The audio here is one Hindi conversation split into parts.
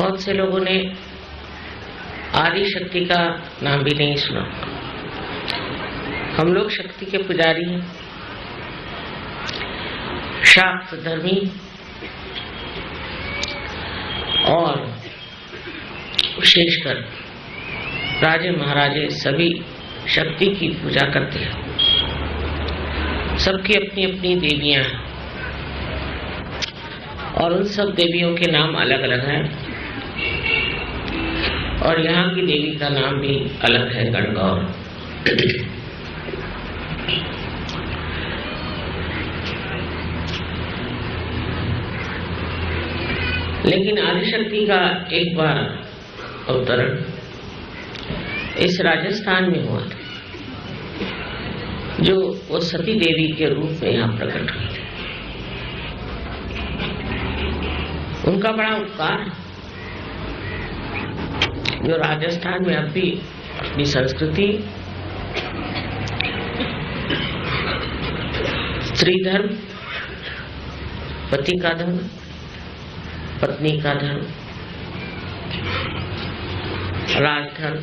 बहुत से लोगों ने आदि शक्ति का नाम भी नहीं सुना। हम लोग शक्ति के पुजारी हैं, शाक्त धर्मी और विशेषकर राजे महाराजे सभी शक्ति की पूजा करते हैं। सबकी अपनी अपनी देवियां हैं और उन सब देवियों के नाम अलग अलग हैं और यहाँ की देवी का नाम भी अलग है, गणगौर। लेकिन आदिशक्ति का एक बार अवतरण इस राजस्थान में हुआ था, जो वो सती देवी के रूप में यहाँ प्रकट हुई थी। उनका बड़ा उपकार जो राजस्थान में अब भी अपनी संस्कृति, स्त्री धर्म, पति का धर्म, पत्नी का धर्म, राजधर्म,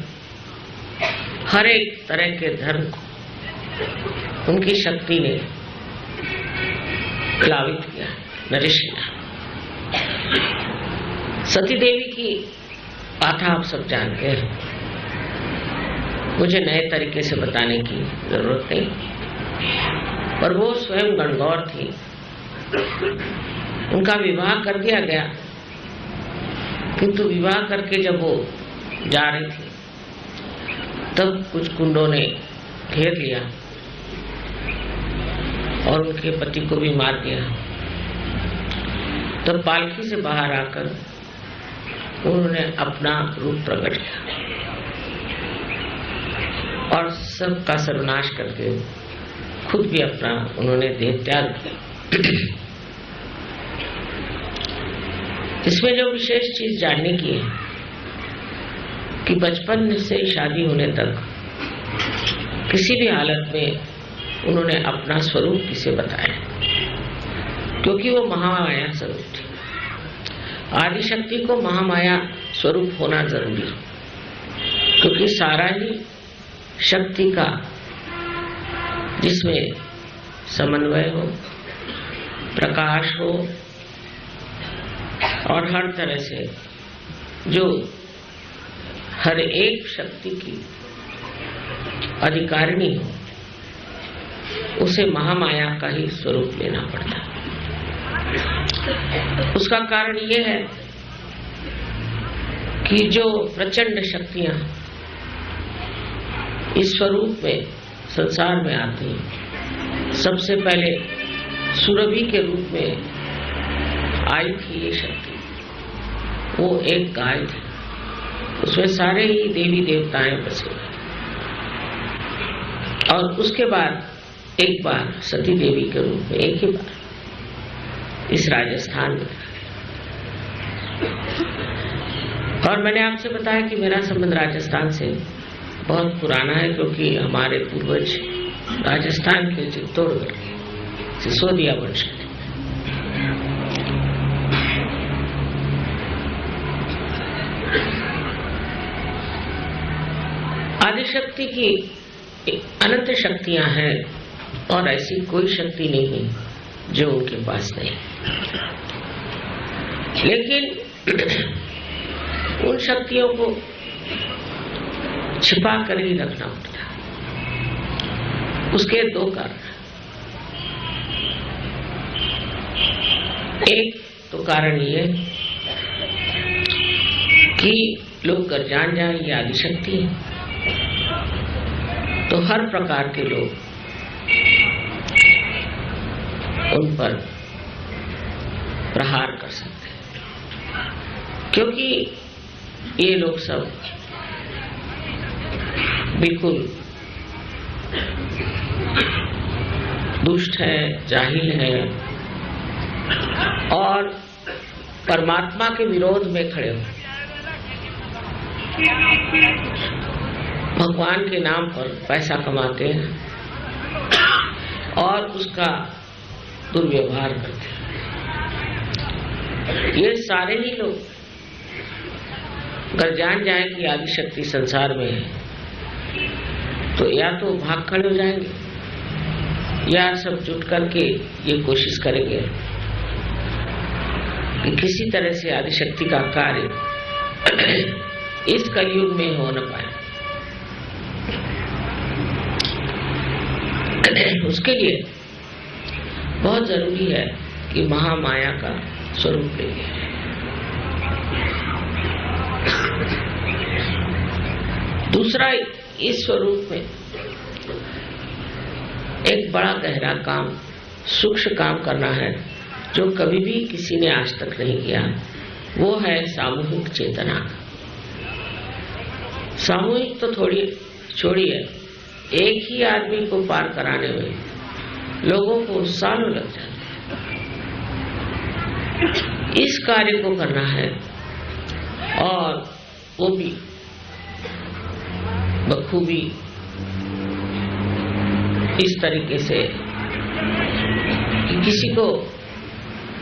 हर एक तरह के धर्म को उनकी शक्ति ने प्लावित किया, नरिश किया। सती देवी की गाथा आप सब जानते हैं, मुझे नए तरीके से बताने की जरूरत नहीं, पर वो स्वयं गणगौर थी। उनका विवाह कर दिया गया, किंतु विवाह करके जब वो जा रही थी तब कुछ गुंडों ने घेर लिया और उनके पति को भी मार दिया। तब पालकी से बाहर आकर उन्होंने अपना रूप प्रकट किया और सबका सर्वनाश करके खुद भी अपना उन्होंने देह त्याग किया। इसमें जो विशेष चीज जानने की है कि बचपन से शादी होने तक किसी भी हालत में उन्होंने अपना स्वरूप किसे बताया, क्योंकि वो महामाया स्वरूप थी। आदिशक्ति को महामाया स्वरूप होना जरूरी है, क्योंकि सारा ही शक्ति का जिसमें समन्वय हो, प्रकाश हो और हर तरह से जो हर एक शक्ति की अधिकारिणी हो, उसे महामाया का ही स्वरूप लेना पड़ता है। उसका कारण ये है कि जो प्रचंड शक्तियां इस स्वरूप में संसार में आती हैं, सबसे पहले सुरभि के रूप में आई थी ये शक्ति। वो एक गाय थी, उसमें सारे ही देवी देवताएं बसे और उसके बाद एक बार सती देवी के रूप में एक ही बार इस राजस्थान में। और मैंने आपसे बताया कि मेरा संबंध राजस्थान से बहुत पुराना है, क्योंकि हमारे पूर्वज राजस्थान के चित्तौड़गढ़ के सिसोदिया वंश के थे। आदिशक्ति की अनंत शक्तियां हैं और ऐसी कोई शक्ति नहीं है जो उनके पास नहीं। लेकिन उन शक्तियों को छिपा कर ही रखना पड़ता है। उसके दो कारण। एक तो कारण ये कि लोग अगर जान जाए ये आदिशक्ति है तो हर प्रकार के लोग उन पर प्रहार कर सकते हैं, क्योंकि ये लोग सब बिल्कुल दुष्ट है, जाहिल है और परमात्मा के विरोध में खड़े हो। भगवान के नाम पर पैसा कमाते हैं और उसका दुर्व्यवहार करते हैं। ये सारे ही लोग अगर जान जाए कि आदि शक्ति संसार में है तो या तो भाग खड़े हो जाएंगे या सब जुट करके ये कोशिश करेंगे कि किसी तरह से आदि शक्ति का कार्य इस कलयुग में हो न पाए। उसके लिए बहुत जरूरी है कि महामाया का स्वरूप लेंगे। दूसरा, इस स्वरूप में एक बड़ा गहरा काम, सूक्ष्म काम करना है जो कभी भी किसी ने आज तक नहीं किया। वो है सामूहिक चेतना। सामूहिक तो थोड़ी छोड़िए, एक ही आदमी को पार कराने में लोगों को सालों लग जाते हैं। इस कार्य को करना है और वो भी बखूबी इस तरीके से कि किसी को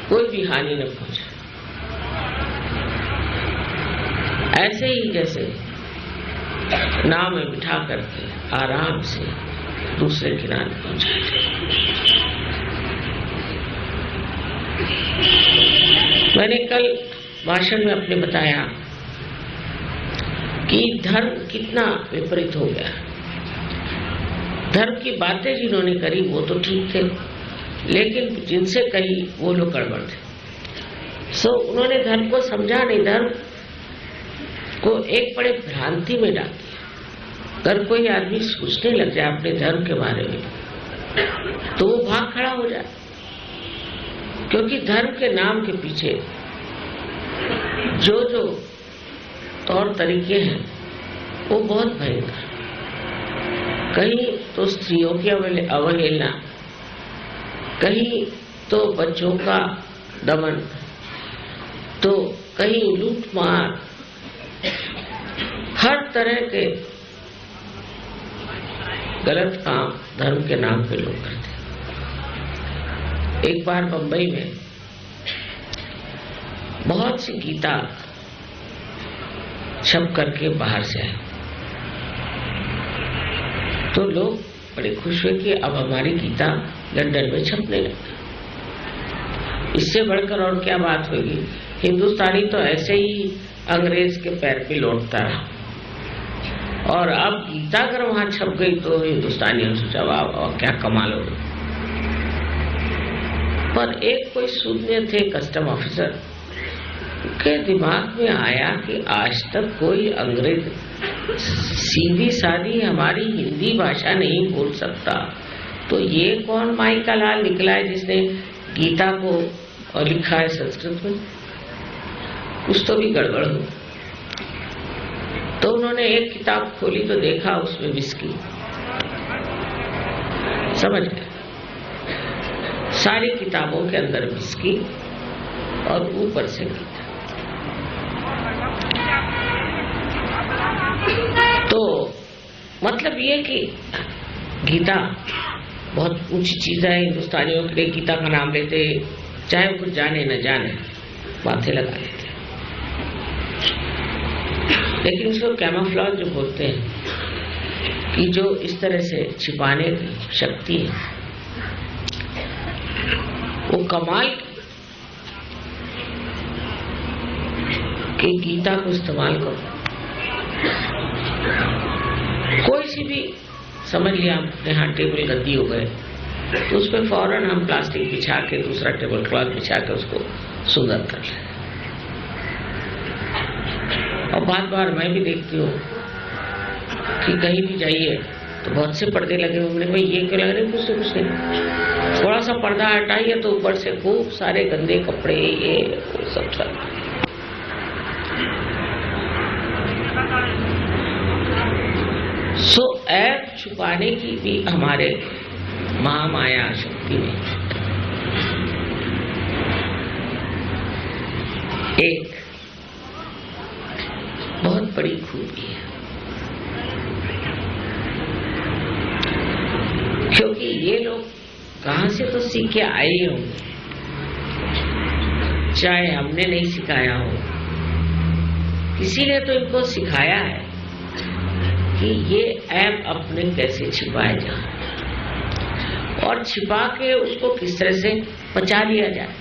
कोई भी हानि न पहुंचे। ऐसे ही जैसे नाव में बिठा करके आराम से दूसरे किनारे पहुंचाते। मैंने कल भाषण में अपने बताया कि धर्म कितना विपरीत हो गया। धर्म की बातें जिन्होंने करी वो तो ठीक थे, लेकिन जिनसे कही वो लोग गड़बड़ थे। उन्होंने धर्म को समझा नहीं, धर्म को एक बड़े भ्रांति में डाल दिया। अगर कोई आदमी सोचने लग जाए अपने धर्म के बारे में तो वो भाग खड़ा हो जाए, क्योंकि धर्म के नाम के पीछे जो तौर तरीके हैं वो बहुत भयंकर। कहीं तो स्त्रियों की अवहेलना, कहीं तो बच्चों का दमन, तो कहीं लूटमार, हर तरह के गलत काम धर्म के नाम पे लोग करते। एक बार बंबई में बहुत सी गीता छप करके बाहर से आए तो लोग बड़े खुश हुए कि अब हमारी गीता लंदन में छपने लगी। इससे बढ़कर और क्या बात होगी। हिंदुस्तानी तो ऐसे ही अंग्रेज के पैर पे लौटता रहा, और अब गीता अगर वहां छप गई तो हिंदुस्तानियों ने सोचा वाह क्या कमाल हो गई। पर एक कोई शून्य थे कस्टम ऑफिसर के दिमाग में आया कि आज तक कोई अंग्रेज सीधी सादी हमारी हिंदी भाषा नहीं बोल सकता, तो ये कौन माई का लाल निकला है जिसने गीता को लिखा है संस्कृत में। कुछ तो भी गड़बड़ हो। तो उन्होंने एक किताब खोली तो देखा उसमें विस्की। समझ गए, सारी किताबों के अंदर विस्की और ऊपर से गीता। तो मतलब ये कि गीता बहुत ऊंची चीज है। हिंदुस्तानियों के लिए गीता का नाम लेते, चाहे वो कुछ जाने न जाने, माथे लगा लेते। लेकिन उसको कैमोफ्लेज जो बोलते हैं कि जो इस तरह से छिपाने की शक्ति है, वो कमाल की गीता को इस्तेमाल करो। कोई सी भी समझ लिया अपने यहाँ टेबल गद्दी हो गए तो उस पर फौरन हम प्लास्टिक बिछा के दूसरा टेबल क्लॉथ बिछा के उसको सुंदर कर लें। और बार मैं भी देखती हूँ कि कहीं भी जाइए तो बहुत से पर्दे लगे हुए, भाई ये क्यों लग रहे, कुछ से कुछ नहीं। थोड़ा सा पर्दा हटाइए तो ऊपर से खूब सारे गंदे कपड़े, ये सब ऐप छुपाने की भी हमारे महामाया शक्ति में एक बहुत बड़ी खूबी है। क्योंकि ये लोग कहां से तो सीख के आए होंगे, चाहे हमने नहीं सिखाया हो, किसी ने तो इनको सिखाया है कि ये ऐप अपने कैसे छिपाए जाए और छिपा के उसको किस तरह से बचा लिया जाए।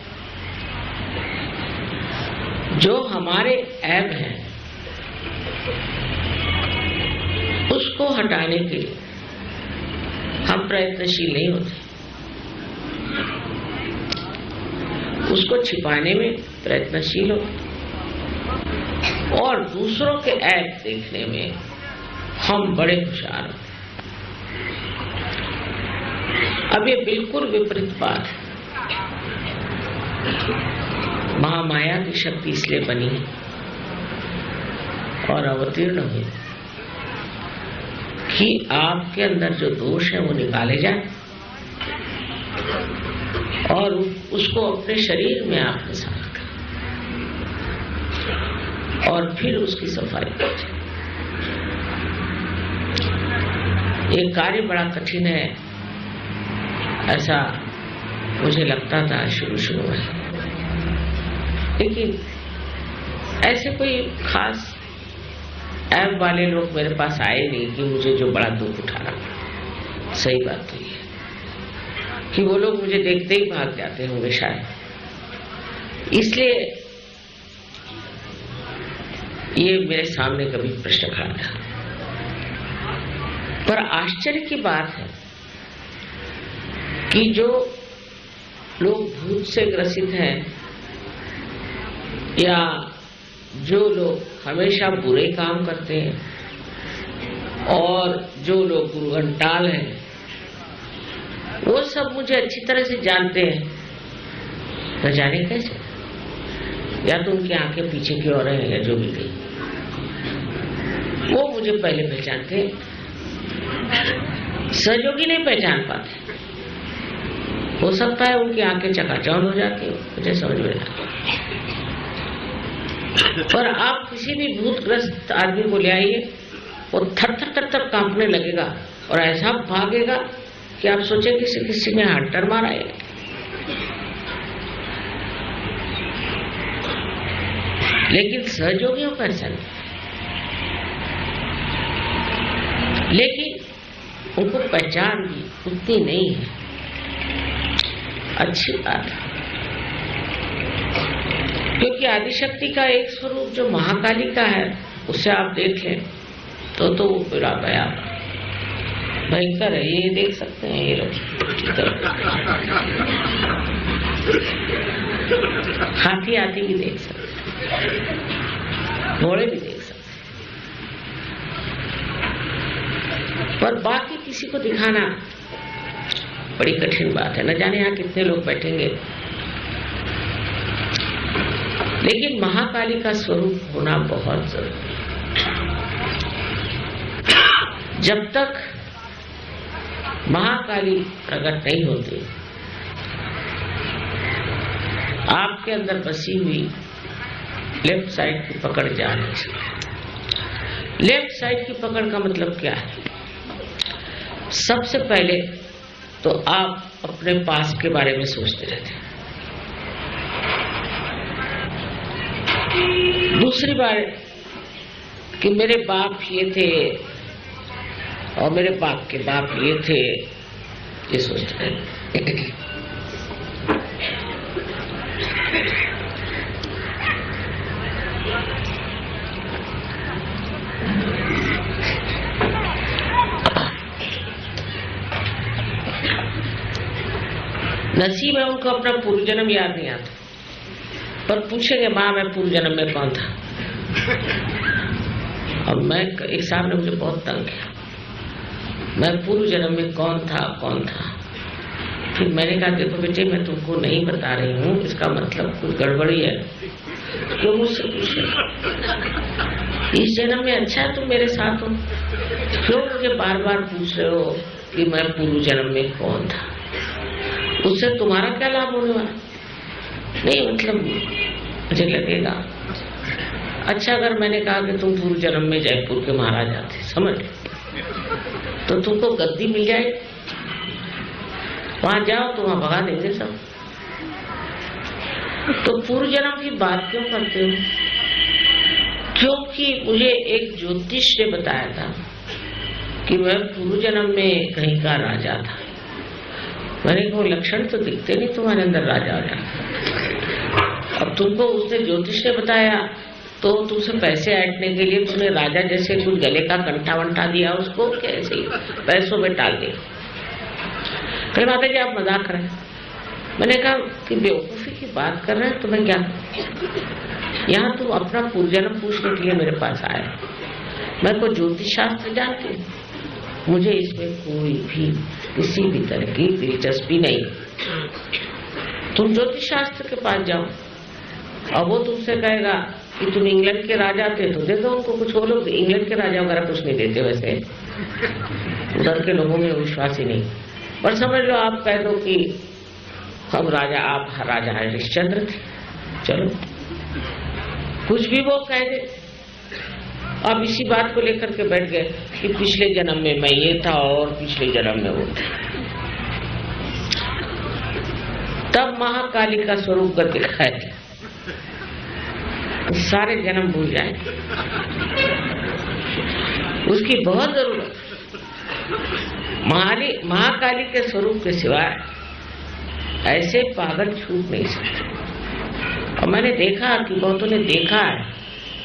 जो हमारे ऐप हैं उसको हटाने के लिए हम प्रयत्नशील नहीं होते, उसको छिपाने में प्रयत्नशील होते और दूसरों के ऐप देखने में हम बड़े होशियार होते। अब ये बिल्कुल विपरीत बात है। महामाया की शक्ति इसलिए बनी और अवतीर्ण हुई कि आपके अंदर जो दोष है वो निकाले जाए और उसको अपने शरीर में आत्मसात करें और फिर उसकी सफाई करें। ये कार्य बड़ा कठिन है, ऐसा मुझे लगता था शुरू में, लेकिन ऐसे कोई खास ऐप वाले लोग मेरे पास आए नहीं कि मुझे जो बड़ा दुख उठाना पड़ा। सही बात तो ये कि वो लोग मुझे देखते ही भाग जाते होंगे शायद, इसलिए ये मेरे सामने कभी प्रश्न खड़ा था। पर आश्चर्य की बात है कि जो लोग भूत से ग्रसित हैं या जो लोग हमेशा बुरे काम करते हैं और जो लोग गुरुघंटाल हैं, वो सब मुझे अच्छी तरह से जानते हैं। न जाने कैसे, या तो उनकी आंखें पीछे की ओर हैं या जो भी थी, वो मुझे पहले पहचानते हैं, सहयोगी नहीं पहचान पाते। हो सकता है उनकी आंखें चकाचौंध हो जाती, मुझे समझ में आता। पर आप किसी भी भूतग्रस्त आदमी को ले आइए, वो थर थर कांपने लगेगा और ऐसा भागेगा कि आप सोचे किसी ने हंटर मारा है। लेकिन सहयोगियों का ऐसा नहीं, लेकिन उनको पहचान भी उतनी नहीं है। अच्छी बात है, क्योंकि आदिशक्ति का एक स्वरूप जो महाकाली का है उसे आप देख लें तो वो पूरा गया भयंकर है। ये देख सकते हैं, ये हाथी भी देख सकते हैं, घोड़े भी देख सकते हैं, पर बाकी किसी को दिखाना बड़ी कठिन बात है। न जाने यहाँ कितने लोग बैठेंगे, लेकिन महाकाली का स्वरूप होना बहुत जरूरी है। जब तक महाकाली प्रकट नहीं होती, आपके अंदर बसी हुई लेफ्ट साइड की पकड़ जा नहीं सकती। लेफ्ट साइड की पकड़ का मतलब क्या है? सबसे पहले तो आप अपने पास के बारे में सोचते रहते हैं। दूसरी बात कि मेरे बाप ये थे और मेरे बाप के बाप ये थे, ये सोचते हैं। नसीब है उनको अपना पूर्व जन्म याद नहीं आता, पर पूछेंगे माँ मैं पूर्व जन्म में कौन था। और मैं एक साहब ने मुझे बहुत तंग किया, मैं पूर्व जन्म में कौन था। फिर मैंने कहा देखो बेटे मैं तुमको नहीं बता रही हूँ, इसका मतलब कुछ गड़बड़ी है। क्यों मुझसे पूछ रहे? इस जन्म में अच्छा है तुम मेरे साथ हो, क्यों मुझे बार बार पूछ रहे हो कि मैं पूर्व जन्म में कौन था? उससे तुम्हारा क्या लाभ होने वाला? नहीं मतलब मुझे लगेगा अच्छा अगर मैंने कहा कि तुम पूर्व जन्म में जयपुर के महाराजा थे, समझ तो तुमको गद्दी मिल जाए, वहां जाओ तो वहां भगा देंगे सब। तो पूर्व जन्म की बात क्यों करते हो? क्योंकि क्योंकि मुझे एक ज्योतिष ने बताया था कि मैं पूर्व जन्म में कहीं का राजा था। मैंने कहा लक्षण तो दिखते नहीं तुम्हारे अंदर राजा का। अब तुमको उसने ज्योतिष ने बताया तो तुमसे पैसे ऐंठने के लिए तुमने राजा जैसे कुछ गले का कंठा वंठा दिया उसको, कैसे पैसों में टाल दिया। कहीं माता जी आप मजाक कर रहे हैं। मैंने कहा कि बेवकूफी की बात कर रहे हैं तो मैं क्या, यहाँ तुम अपना पूर्वजन्म पूछने के लिए मेरे पास आए। मैं कोई ज्योतिष शास्त्र जानती हूँ, मुझे इसमें कोई भी किसी भी तरह की दिलचस्पी नहीं। तुम ज्योतिष शास्त्र के पास जाओ और वो तुमसे कहेगा कि तुम इंग्लैंड के राजा थे तो दे दो उनको कुछ। वो लोग इंग्लैंड के राजा वगैरह कुछ नहीं देते, वैसे उधर के लोगों में विश्वास ही नहीं। पर समझ लो आप कह दो कि हम राजा, आप राजा हरिश्चंद्र थे, चलो कुछ भी वो कह दे। अब इसी बात को लेकर के बैठ गए कि पिछले जन्म में मैं ये था और पिछले जन्म में वो था। तब महाकाली का स्वरूप कर दिखाया, सारे जन्म भूल जाए, उसकी बहुत जरूरत। महाकाली के स्वरूप के सिवाय ऐसे पागल छूट नहीं सकते। और मैंने देखा कि बहुतों ने देखा है,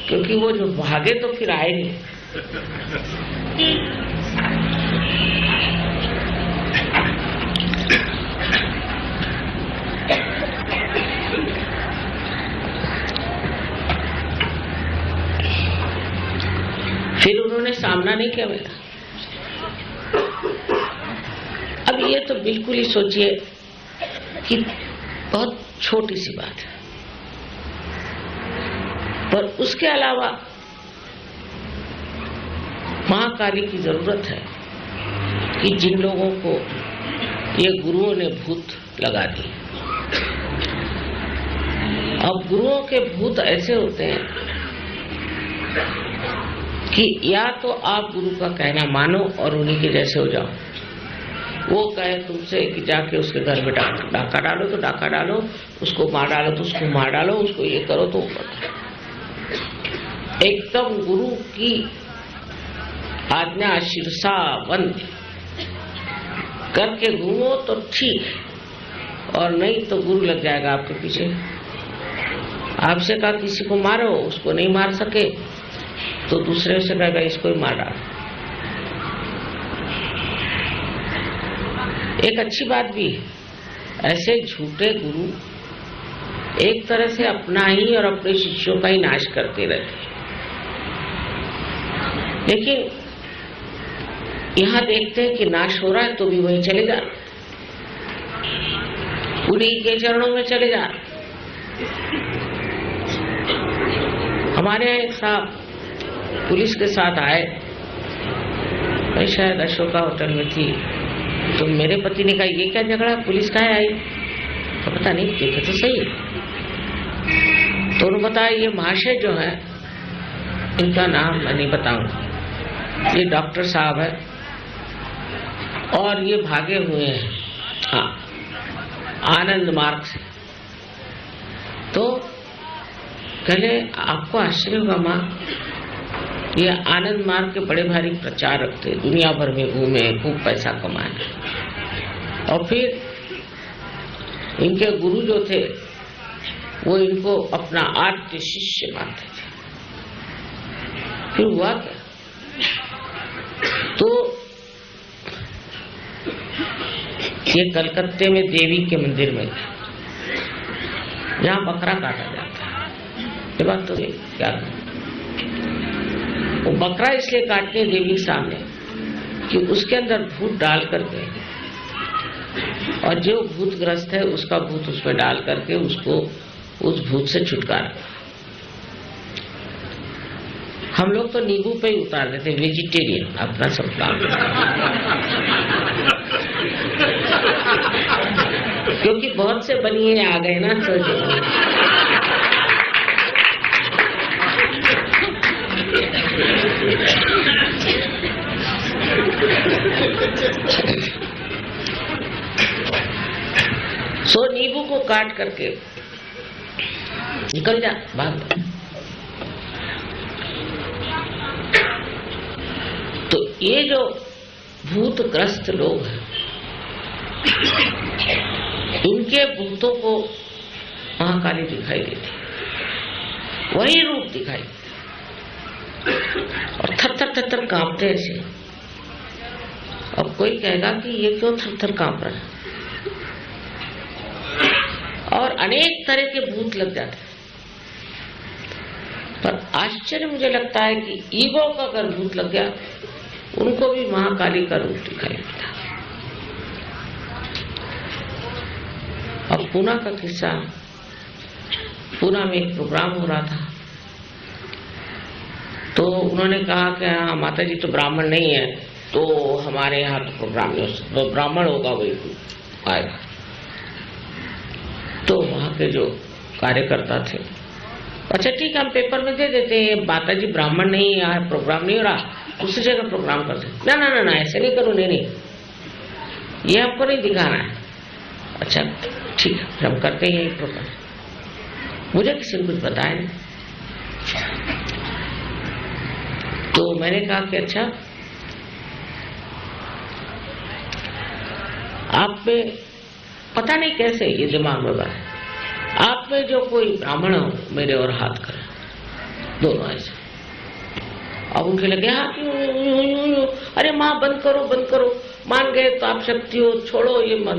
क्योंकि वो जो भागे तो फिर आए नहीं। फिर उन्होंने सामना नहीं किया मेरा। अब ये तो बिल्कुल ही सोचिए कि बहुत छोटी सी बात है, पर उसके अलावा महाकाली की जरूरत है कि जिन लोगों को ये गुरुओं ने भूत लगा दी। अब गुरुओं के भूत ऐसे होते हैं कि या तो आप गुरु का कहना मानो और उन्हीं के जैसे हो जाओ। वो कहे तुमसे कि जाके उसके घर में डाका डालो तो डाका डालो, उसको मार डालो तो उसको मार डालो, उसको ये करो तो वो करो। एकदम गुरु की आज्ञा शीर्षा बंद करके घूमो तो ठीक, और नहीं तो गुरु लग जाएगा आपके पीछे। आपसे कहा किसी को मारो, उसको नहीं मार सके तो दूसरे से कहेगा इसको ही मार डालो। एक अच्छी बात भी है, ऐसे झूठे गुरु एक तरह से अपना ही और अपने शिष्यों का ही नाश करते रहते। लेकिन यहाँ देखते हैं कि नाश हो रहा है तो भी वहीं चले जा रहे, उन्हीं के चरणों में चले जा रहे। हमारे यहाँ एक साहब पुलिस के साथ आए, मैं शायद अशोका होटल में थी, तो मेरे पति ने कहा ये क्या झगड़ा, पुलिस काहे आई? तो पता नहीं, देखा तो सही है। तो उन्होंने बताया ये महाशय जो है, इनका नाम मैं नहीं बताऊंगा, ये डॉक्टर साहब है और ये भागे हुए हैं, हाँ, आनंद मार्ग से। तो कहले आपको आश्चर्य होगा माँ, ये आनंद मार्ग के बड़े भारी प्रचारक थे, दुनिया भर में घूमे, खूब पैसा कमाए। और फिर इनके गुरु जो थे वो इनको अपना आद्य शिष्य मानते थे। फिर हुआ क्या, तो ये कलकत्ते में देवी के मंदिर में जहाँ बकरा काटा जाता है, ये बात तो क्या, वो बकरा इसलिए काटते हैं देवी के सामने कि उसके अंदर भूत डाल करके, और जो भूतग्रस्त है उसका भूत उसमें डाल करके उसको उस भूत से छुटकारा। हम लोग तो नींबू पे ही उतार देते, वेजिटेरियन अपना सब काम, क्योंकि बहुत से बनिए आ गए ना, सो नींबू को काट करके निकल जा, भाग। ये जो भूतग्रस्त लोग हैं, इनके भूतों को महाकाली दिखाई देती, वही रूप दिखाई और थर थर थर थर कांपते ऐसे। अब कोई कहेगा कि ये क्यों थर थर कांप रहा है, और अनेक तरह के भूत लग जाते हैं। पर आश्चर्य मुझे लगता है कि ईगो का अगर भूत लग गया, उनको भी महाकाली का रूप दिखाई देता। अब पूना का किस्सा, पूना में एक प्रोग्राम हो रहा था, तो उन्होंने कहा कि हाँ माता जी तो ब्राह्मण नहीं है, तो हमारे यहाँ तो प्रोग्राम नहीं हो सकता, तो ब्राह्मण होगा वही आएगा। तो वहाँ के जो कार्यकर्ता थे, अच्छा ठीक है हम पेपर में दे देते हैं, माता जी ब्राह्मण नहीं है, यहाँ प्रोग्राम नहीं हो रहा, दूसरी जगह प्रोग्राम करते। ना ना ना ना ऐसे नहीं करो, नहीं ये आपको नहीं दिखाना है। अच्छा ठीक है फिर हम करते हैं एक प्रोग्राम। मुझे किसी ने कुछ बताया नहीं, तो मैंने कहा कि अच्छा आप में पता नहीं कैसे ये दिमाग में बात, आप में जो कोई ब्राह्मण हो मेरे और हाथ करे, दोनों ऐसे। अब उनके लगे हाथ यूं, अरे माँ बंद करो, मान गए तो आप शक्ति हो, छोड़ो ये मन।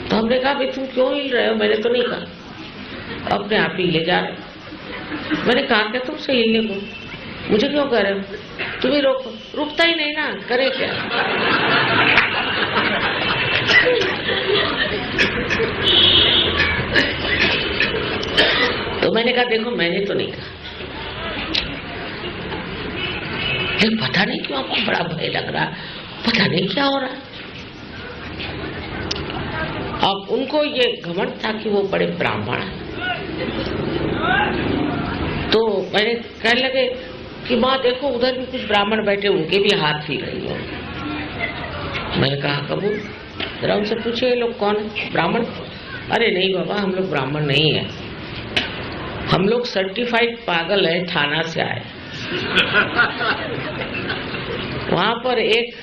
तो हमने कहा भाई तुम क्यों हिल रहे हो, मैंने तो नहीं कहा, अपने आप ही ले जा रहे। मैंने कहा क्या तुमसे हिलने को, मुझे क्यों कह रहे हो, तुम ही रोको। रुकता ही नहीं ना, करे क्या। तो मैंने कहा देखो मैंने तो नहीं कहा, पता नहीं क्यों आपको बड़ा भय लग रहा है, पता नहीं क्या हो रहा है। अब उनको ये घमंड था कि वो बड़े ब्राह्मण हैं, तो मैंने कहने लगे कि माँ देखो उधर भी कुछ ब्राह्मण बैठे, उनके भी हाथ हिल रही हो। मैंने कहा कबूल, जरा उनसे पूछे ये लोग कौन है, ब्राह्मण? अरे नहीं बाबा हम लोग ब्राह्मण नहीं है, हम लोग सर्टिफाइड पागल है, थाना से आए। वहां पर एक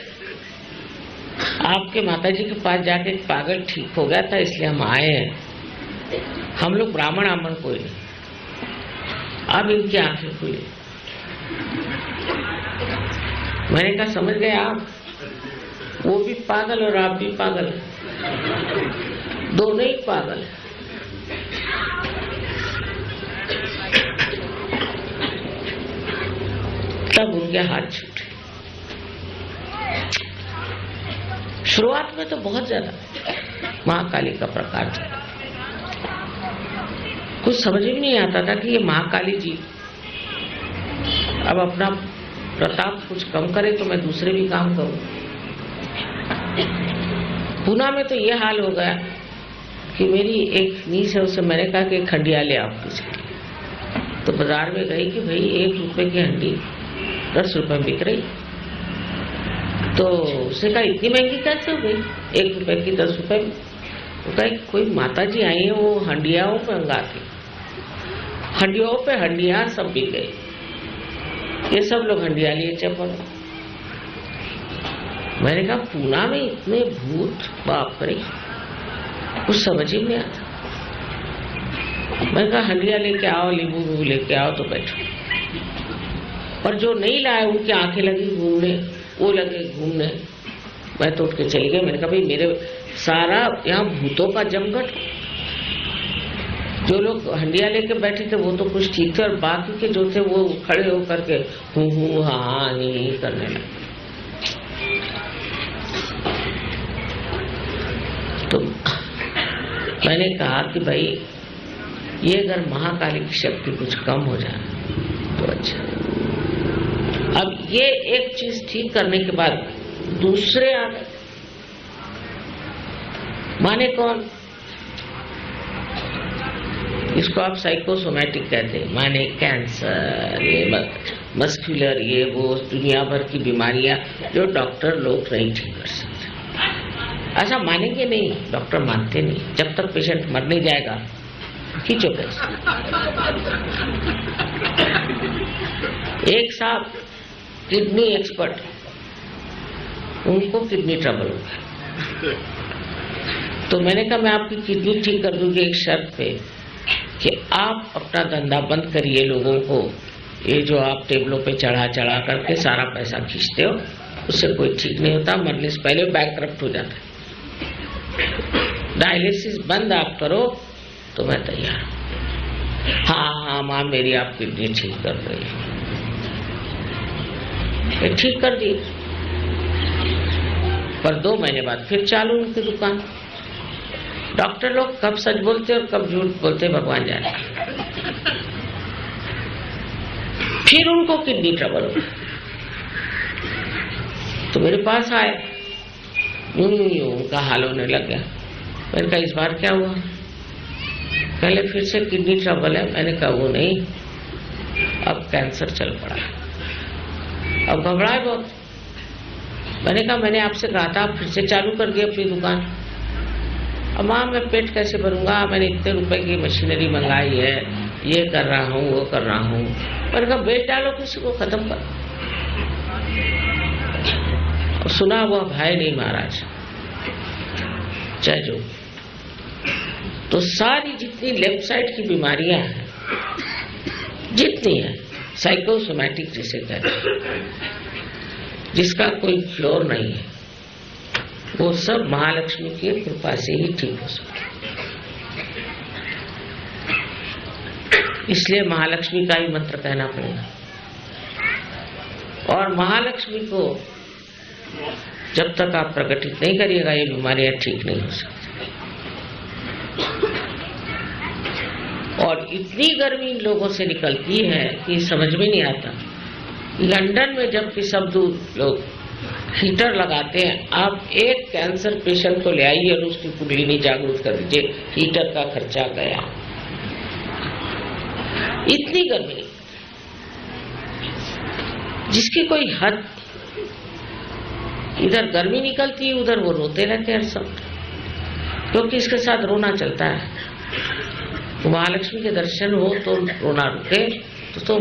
आपके माताजी के पास जाके एक पागल ठीक हो गया था, इसलिए हम आए हैं, हम लोग ब्राह्मण आमन कोई नहीं। अब इनकी आंखें खुली। मैंने कहा समझ गए आप, वो भी पागल और आप भी पागल, दोनों ही पागल है। तब उनके हाथ छूटे। शुरुआत में तो बहुत ज्यादा महाकाली का प्रकार था, कुछ समझ में नहीं आता था कि ये महाकाली जी अब अपना प्रताप कुछ कम करे तो मैं दूसरे भी काम करूं। पूना में तो ये हाल हो गया कि मेरी एक नीस है, उससे मैंने कहा कि खंडिया ले आप किसी, तो बाजार में गई कि भाई 1 रुपए की हंडी 10 रुपए बिक रही। तो उसने कहा इतनी महंगी कैसे हो गई, 1 रुपए की 10 रुपए में। वो कहा कोई माता जी आई है, वो हंडियाओं पे अंगाती, हंडियों पे हंडिया सब बिक गई, ये सब लोग हंडिया लिए चपल। मैंने कहा पूना में इतने भूत, बाप रे, कुछ समझ ही नहीं आता। मैंने कहा हंडिया लेके आओ, नींबू लेके आओ, तो बैठो। और जो नहीं लाए उनकी आंखें लगी घूमने, वो लगे घूमने। मैं तो उठ के चली गई। मैंने कहा भाई मेरे सारा यहाँ भूतों का जमघट, जो लोग हंडिया लेके बैठे थे वो तो कुछ ठीक थे, और बाकी के जो थे वो खड़े होकर के हूँ हाँ ही करने लगे। तो मैंने कहा कि भाई ये अगर महाकाली की शक्ति कुछ कम हो जाए तो अच्छा। अब ये एक चीज ठीक करने के बाद दूसरे आ गए। माने कौन? इसको आप साइकोसोमैटिक कहते हैं, माने कैंसर, ये मस्कुलर, ये वो दुनिया भर की बीमारियां जो डॉक्टर लोग नहीं ठीक कर सकते। ऐसा मानेंगे नहीं, डॉक्टर मानते नहीं, जब तक पेशेंट मर नहीं जाएगा खींचो पैसे। एक साहब किडनी एक्सपर्ट, उनको किडनी ट्रबल हो गया। तो मैंने कहा मैं आपकी किडनी ठीक कर दूंगी एक शर्त पे कि आप अपना धंधा बंद करिए, लोगों को ये जो आप टेबलों पे चढ़ा चढ़ा करके सारा पैसा खींचते हो, उससे कोई ठीक नहीं होता, मरने से पहले बैंकरप्ट हो जाता है। डायलिसिस बंद आप करो तो मैं तैयार हूँ। हाँ माँ मेरी आप किडनी ठीक कर रही है। ठीक कर दी, पर 2 महीने बाद फिर चालू उनकी दुकान। डॉक्टर लोग कब सच बोलते और कब झूठ बोलते भगवान जाने। फिर उनको किडनी ट्रबल हो, तो मेरे पास आए, यूं उनका हाल होने लग गया। मैंने कहा इस बार क्या हुआ? पहले फिर से किडनी ट्रबल है। मैंने कहा वो नहीं, अब कैंसर चल पड़ा, अब घबराए बहुत। मैंने कहा मैंने आपसे कहा था आप फिर से चालू कर दिया अपनी दुकान। अब माँ मैं पेट कैसे भरूंगा, मैंने इतने रुपए की मशीनरी मंगाई है, ये कर रहा हूँ वो कर रहा हूँ। मैंने कहा बेच डालो किसी को, खत्म कर। और सुना हुआ भाई नहीं महाराज, जय जो। तो सारी जितनी लेफ्ट साइड की बीमारियां हैं, जितनी है साइकोसोमैटिक जिसे कहते हैं, जिसका कोई फ्लोर नहीं है, वो सब महालक्ष्मी की कृपा से ही ठीक हो सकता है। इसलिए महालक्ष्मी का ही मंत्र कहना पड़ेगा। और महालक्ष्मी को जब तक आप प्रकटित नहीं करिएगा, ये बीमारियां ठीक नहीं हो सकती। और इतनी गर्मी इन लोगों से निकलती है कि समझ में नहीं आता। लंदन में जबकि सब लोग हीटर लगाते हैं, आप एक कैंसर पेशेंट को ले आइए और उसकी कुंडली नहीं जागरूक कर दीजिए, हीटर का खर्चा गया। इतनी गर्मी जिसकी कोई हद। इधर गर्मी निकलती है, उधर वो रोते रहते हैं सब, क्योंकि इसके साथ रोना चलता है। तो महालक्ष्मी के दर्शन हो तो रोना रुके, तो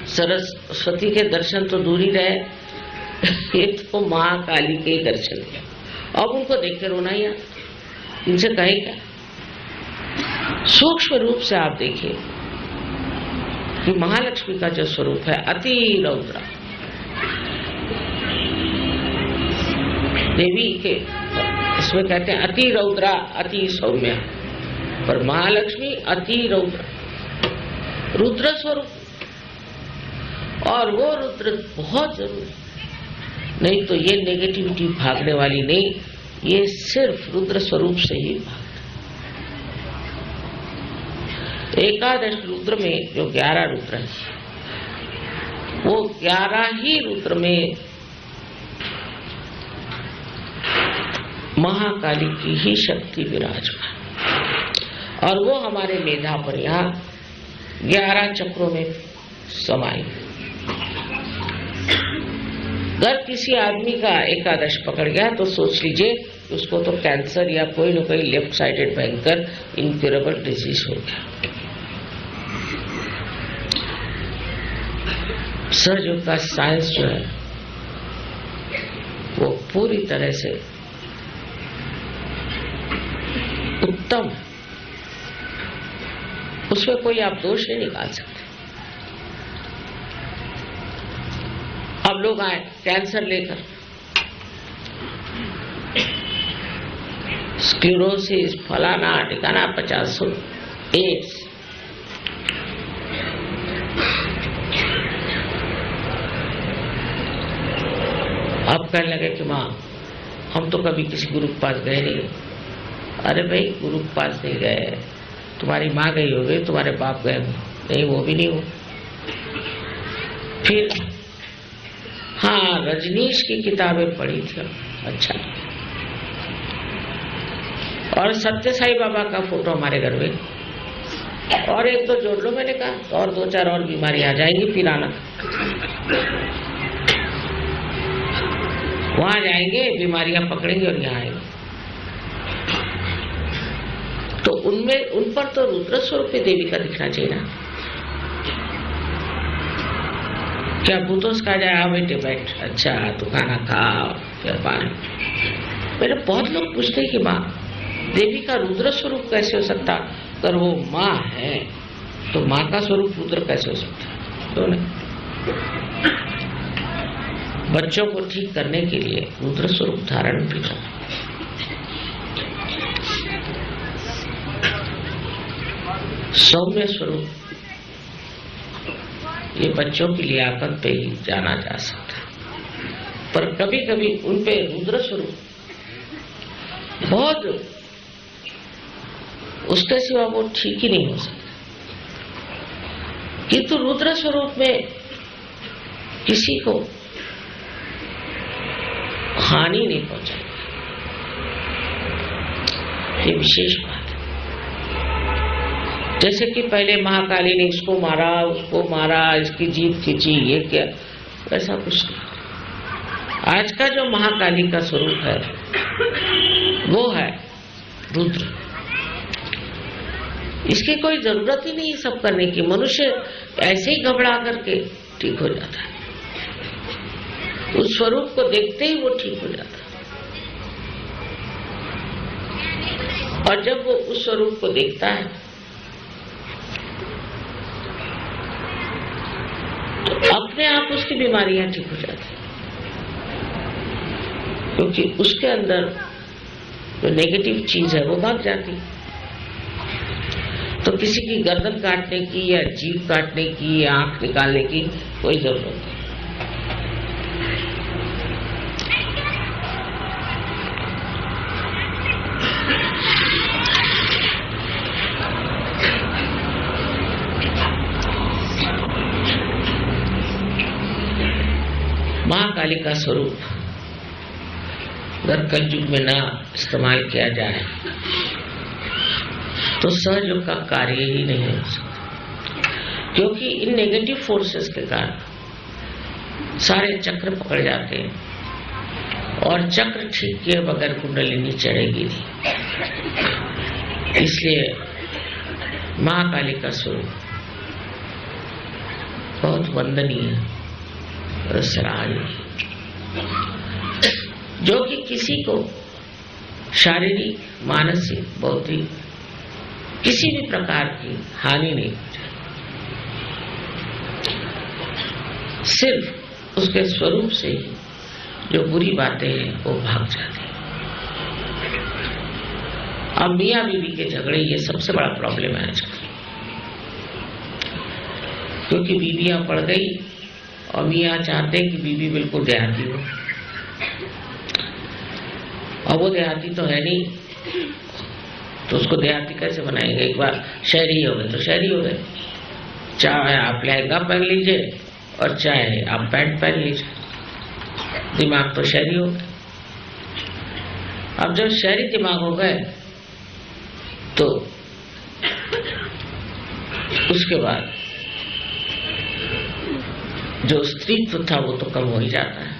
सरस्वती के दर्शन तो दूर ही रहे, ये तो महाकाली के ही दर्शन है। अब उनको देख के रोना ही आता, इनसे कहे क्या। सूक्ष्म रूप से आप देखिए कि महालक्ष्मी का जो स्वरूप है अति रौद्रा, देवी के इसमें कहते हैं अति रौद्रा अति सौम्या, पर महालक्ष्मी अति रौद्र, रुद्र स्वरूप। और वो रुद्र बहुत जरूरी, नहीं तो ये नेगेटिविटी भागने वाली नहीं, ये सिर्फ रुद्र स्वरूप से ही भागता। एकादश रुद्र में जो 11 रुद्र है, वो 11 ही रुद्र में महाकाली की ही शक्ति विराजमान, और वो हमारे मेधा पर यहाँ 11 चक्रों में समाई। अगर किसी आदमी का एकादश पकड़ गया तो सोच लीजिए उसको तो कैंसर या कोई न कोई लेफ्ट साइडेड भयंकर इनक्यूरेबल डिजीज हो गया। सहयोग का साइंस जो है वो पूरी तरह से उत्तम, उसमें कोई आप दोष नहीं निकाल सकते। अब लोग आए कैंसर लेकर, स्क्लेरोसिस फलाना ठिकाना 50 एड्स, अब कहने लगे कि माँ हम तो कभी किसी गुरु के पास गए नहीं। अरे भाई गुरु के पास नहीं गए, तुम्हारी माँ गई होगी, तुम्हारे बाप गए नहीं, वो भी नहीं हो। फिर हाँ रजनीश की किताबें पढ़ी थी, अच्छा, और सत्य साई बाबा का फोटो हमारे घर में, और एक दो जोड़ लो मैंने कहा, तो और 2-4 और बीमारी आ जाएंगी, फिर आना वहां जाएंगे, बीमारियां पकड़ेंगे और यहाँ आएंगे। तो उनमें उन पर तो रुद्र स्वरूप देवी का दिखना चाहिए ना। क्या भूतों से कहा जाए आ बेटे बैठ, अच्छा तू खाना खा फिर पानी। मेरे बहुत लोग पूछते हैं कि माँ देवी का रुद्र स्वरूप कैसे हो सकता, अगर वो माँ है तो माँ का स्वरूप रुद्र कैसे हो सकता। तो नहीं, बच्चों को ठीक करने के लिए रुद्र स्वरूप धारण भी करना। सौम्य स्वरूप ये बच्चों की लियाकत पे ही जाना जा सकता है, पर कभी कभी उन पे रुद्र स्वरूप बहुत, उसके सिवा वो ठीक ही नहीं हो सकता। किंतु रुद्र स्वरूप में किसी को हानि नहीं पहुंचाएगी, ये विशेष बात है। जैसे कि पहले महाकाली ने इसको मारा उसको मारा, इसकी जीभ खींची, ये क्या, ऐसा कुछ नहीं। आज का जो महाकाली का स्वरूप है वो है रुद्र। इसकी कोई जरूरत ही नहीं सब करने की, मनुष्य ऐसे ही घबरा करके ठीक हो जाता है, उस स्वरूप को देखते ही वो ठीक हो जाता है। और जब वो उस स्वरूप को देखता है तो अपने आप उसकी बीमारियां ठीक हो जाती है, क्योंकि उसके अंदर जो नेगेटिव चीज है वो भाग जाती है। तो किसी की गर्दन काटने की या जीभ काटने की या आंख निकालने की कोई जरूरत नहीं। महाकाली का स्वरूप अगर कलयुग में ना इस्तेमाल किया जाए तो सहयोग का कार्य ही नहीं हो सकता, क्योंकि इन नेगेटिव फोर्सेस के कारण सारे चक्र पकड़ जाते हैं और चक्र ठीक किए बगैर कुंडलिनी चढ़ेगी नहीं। इसलिए महाकाली का स्वरूप बहुत वंदनीय और सराहनीय, जो कि किसी को शारीरिक, मानसिक, बौद्धिक किसी भी प्रकार की हानि नहीं पहुंचाए, सिर्फ उसके स्वरूप से ही जो बुरी बातें हैं वो भाग जाती हैं। अब मियाँ बीवी के झगड़े ये सबसे बड़ा प्रॉब्लम है आजकल, क्योंकि बीवियां पड़ गई और मियाँ चाहते हैं कि बीवी बिल्कुल देहाती हो, और वो देहाती तो है नहीं, तो उसको देहाती कैसे बनाएंगे। एक बार शहरी हो गए तो शहरी हो गए, चाहे आप लहंगा पहन लीजिए और चाहे आप पैंट पहन लीजिए, दिमाग तो शहरी हो गए। अब जब शहरी दिमाग हो गए तो उसके बाद जो स्त्रीत्व था वो तो कम हो ही जाता है,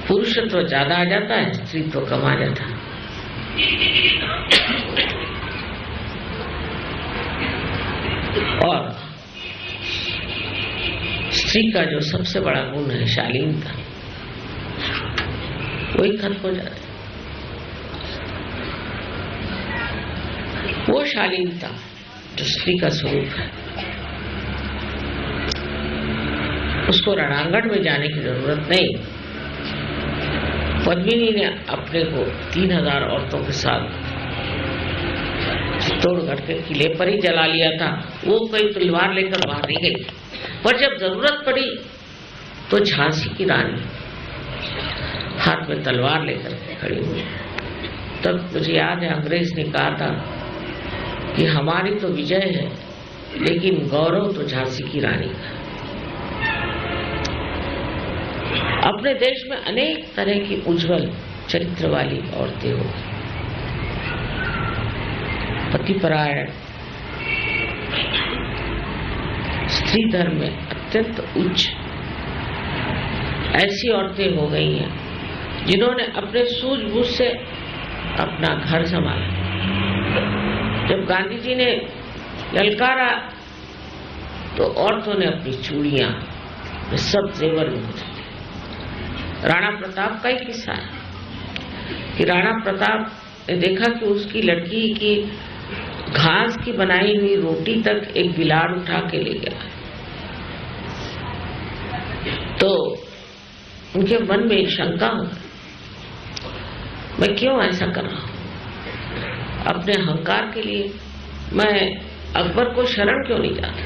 पुरुषत्व ज्यादा आ जाता है, स्त्रीत्व कम आ जाता है। और स्त्री का जो सबसे बड़ा गुण है शालीनता, वही खत्म हो जाता है। वो शालीनता जो स्त्री का स्वरूप है, उसको रणांगण में जाने की जरूरत नहीं। पद्मिनी ने अपने को 3000 औरतों के साथ चित्तौड़गढ़ के किले पर ही जला लिया था। वो कोई तलवार लेकर बाहर नहीं गई, पर जब जरूरत पड़ी तो झांसी की रानी हाथ में तलवार लेकर खड़ी हुई। तब मुझे याद है अंग्रेज ने कहा था कि हमारी तो विजय है, लेकिन गौरव तो झांसी की रानी का। अपने देश में अनेक तरह की उज्जवल चरित्र वाली औरतें हो, पतिपरायण, स्त्री धर्म में अत्यंत उच्च ऐसी औरतें हो गई हैं जिन्होंने अपने सूझबूझ से अपना घर संभाला। जब गांधी जी ने ललकारा तो औरतों ने अपनी चूड़ियां, में सब जेवर में होते थे। राणा प्रताप का ही किस्सा है कि राणा प्रताप ने देखा कि उसकी लड़की की घास की बनाई हुई रोटी तक एक बिलाड़ उठा के ले गया। तो उनके मन में शंका हो, मैं क्यों ऐसा कर रहा हूं? अपने अहंकार के लिए मैं अकबर को शरण क्यों नहीं जाता?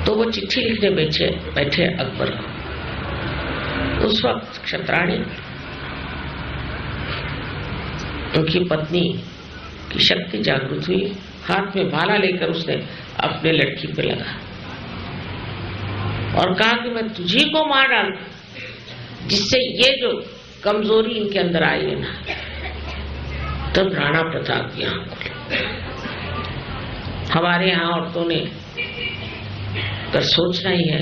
तो वो चिट्ठी लिखने बैठे अकबर को। उस वक्त क्षत्राणी उनकी पत्नी की शक्ति जागृत हुई, हाथ में भाला लेकर उसने अपने लड़की पे लगा और कहा कि मैं तुझी को मार डालूं, जिससे ये जो कमजोरी इनके अंदर आई है ना। तब राणा प्रताप की आंख खुली। हमारे यहाँ औरतों ने अगर सोचना ही है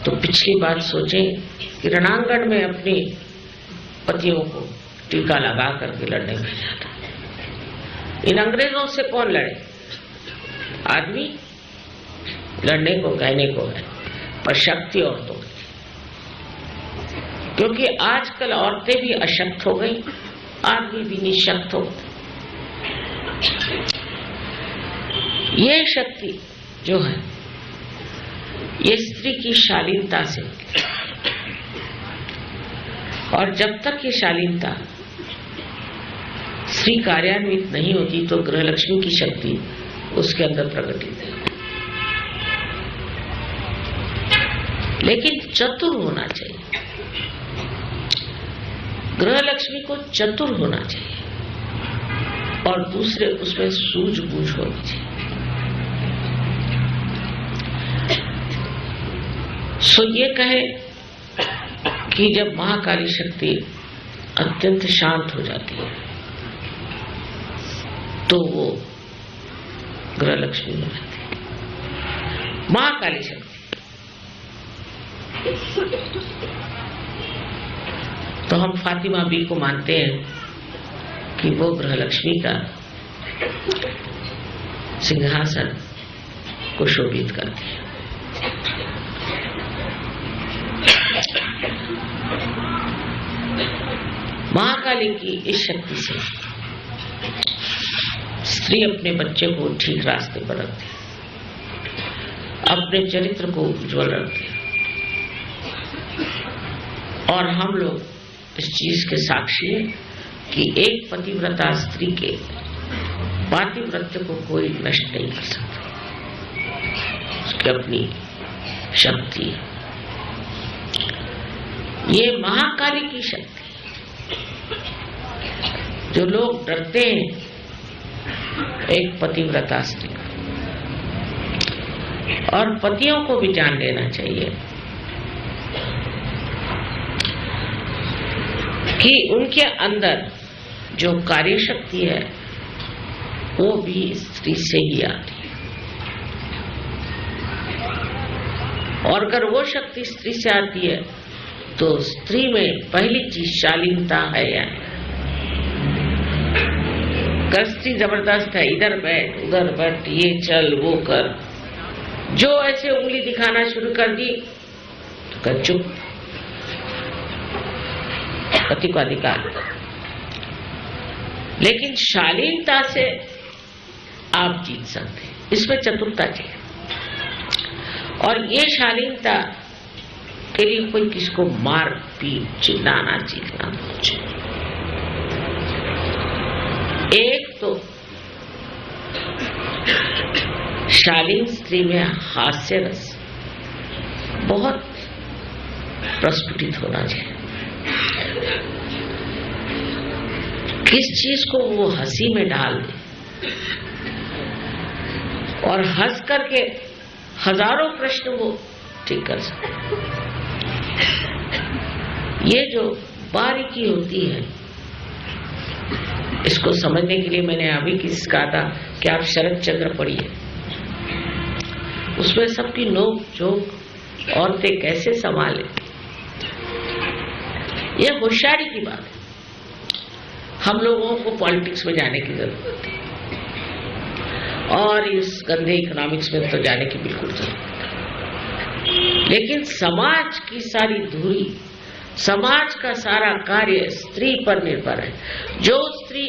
तो पिछली बात सोचें कि रणांगण में अपने पतियों को टीका लगा करके लड़ने भेजा था। इन अंग्रेजों से कौन लड़े? आदमी लड़ने को कहने को है, पर शक्ति औरतों की, क्योंकि आजकल औरतें भी अशक्त हो गई, आदमी भी निशक्त हो गए। ये शक्ति जो है ये स्त्री की शालीनता से, और जब तक ये शालीनता स्त्री कार्यान्वित नहीं होती तो गृहलक्ष्मी की शक्ति उसके अंदर प्रकटित है। लेकिन चतुर होना चाहिए, गृहलक्ष्मी को चतुर होना चाहिए और दूसरे उसमें सूझबूझ होनी चाहिए। सो ये कहे कि जब महाकाली शक्ति अत्यंत शांत हो जाती है तो वो गृहलक्ष्मी हो जाती है। महाकाली शक्ति तो हम फातिमा बी को मानते हैं कि वो गृहलक्ष्मी का सिंहासन को शोभित करती है। महाकाली की इस शक्ति से स्त्री अपने बच्चे को ठीक रास्ते पर रखती है, अपने चरित्र को उज्ज्वल रखती है। और हम लोग इस चीज के साक्षी हैं कि एक पतिव्रता स्त्री के पातिव्रत्य को कोई नष्ट नहीं कर सकता। उसकी अपनी शक्ति है, ये महाकाली की शक्ति। जो लोग डरते हैं एक पतिव्रता स्त्री, और पतियों को भी जान लेना चाहिए कि उनके अंदर जो कार्य शक्ति है वो भी स्त्री से ही आती है, और अगर वो शक्ति स्त्री से आती है तो स्त्री में पहली चीज शालीनता है या नहीं। स्त्री जबरदस्त है, इधर बैठ उधर बैठ, ये चल वो कर, जो ऐसे उंगली दिखाना शुरू कर दी तो कर चुप, पति को अधिकार। लेकिन शालीनता से आप जीत सकते हैं, इसमें चतुरता चाहिए। और ये शालीनता के लिए कोई किसको मार पीट चिल्लाना चीखना चाहिए। एक तो शालीन स्त्री में हास्य रस बहुत प्रस्फुटित होना चाहिए। किस चीज को वो हंसी में डाल दे और हंस करके हजारों प्रश्न वो ठीक कर सकते। ये जो बारीकी होती है इसको समझने के लिए मैंने अभी किस कहा था कि आप शरद चंद्र पढ़िए, उसमें सबकी नोक झोंक औरतें कैसे संभाले, ये होशियारी की बात है। हम लोगों को पॉलिटिक्स में जाने की जरूरत है। और इस गंदे इकोनॉमिक्स में तो जाने की बिल्कुल जरूरत नहीं। लेकिन समाज की सारी धुरी, समाज का सारा कार्य स्त्री पर निर्भर है। जो स्त्री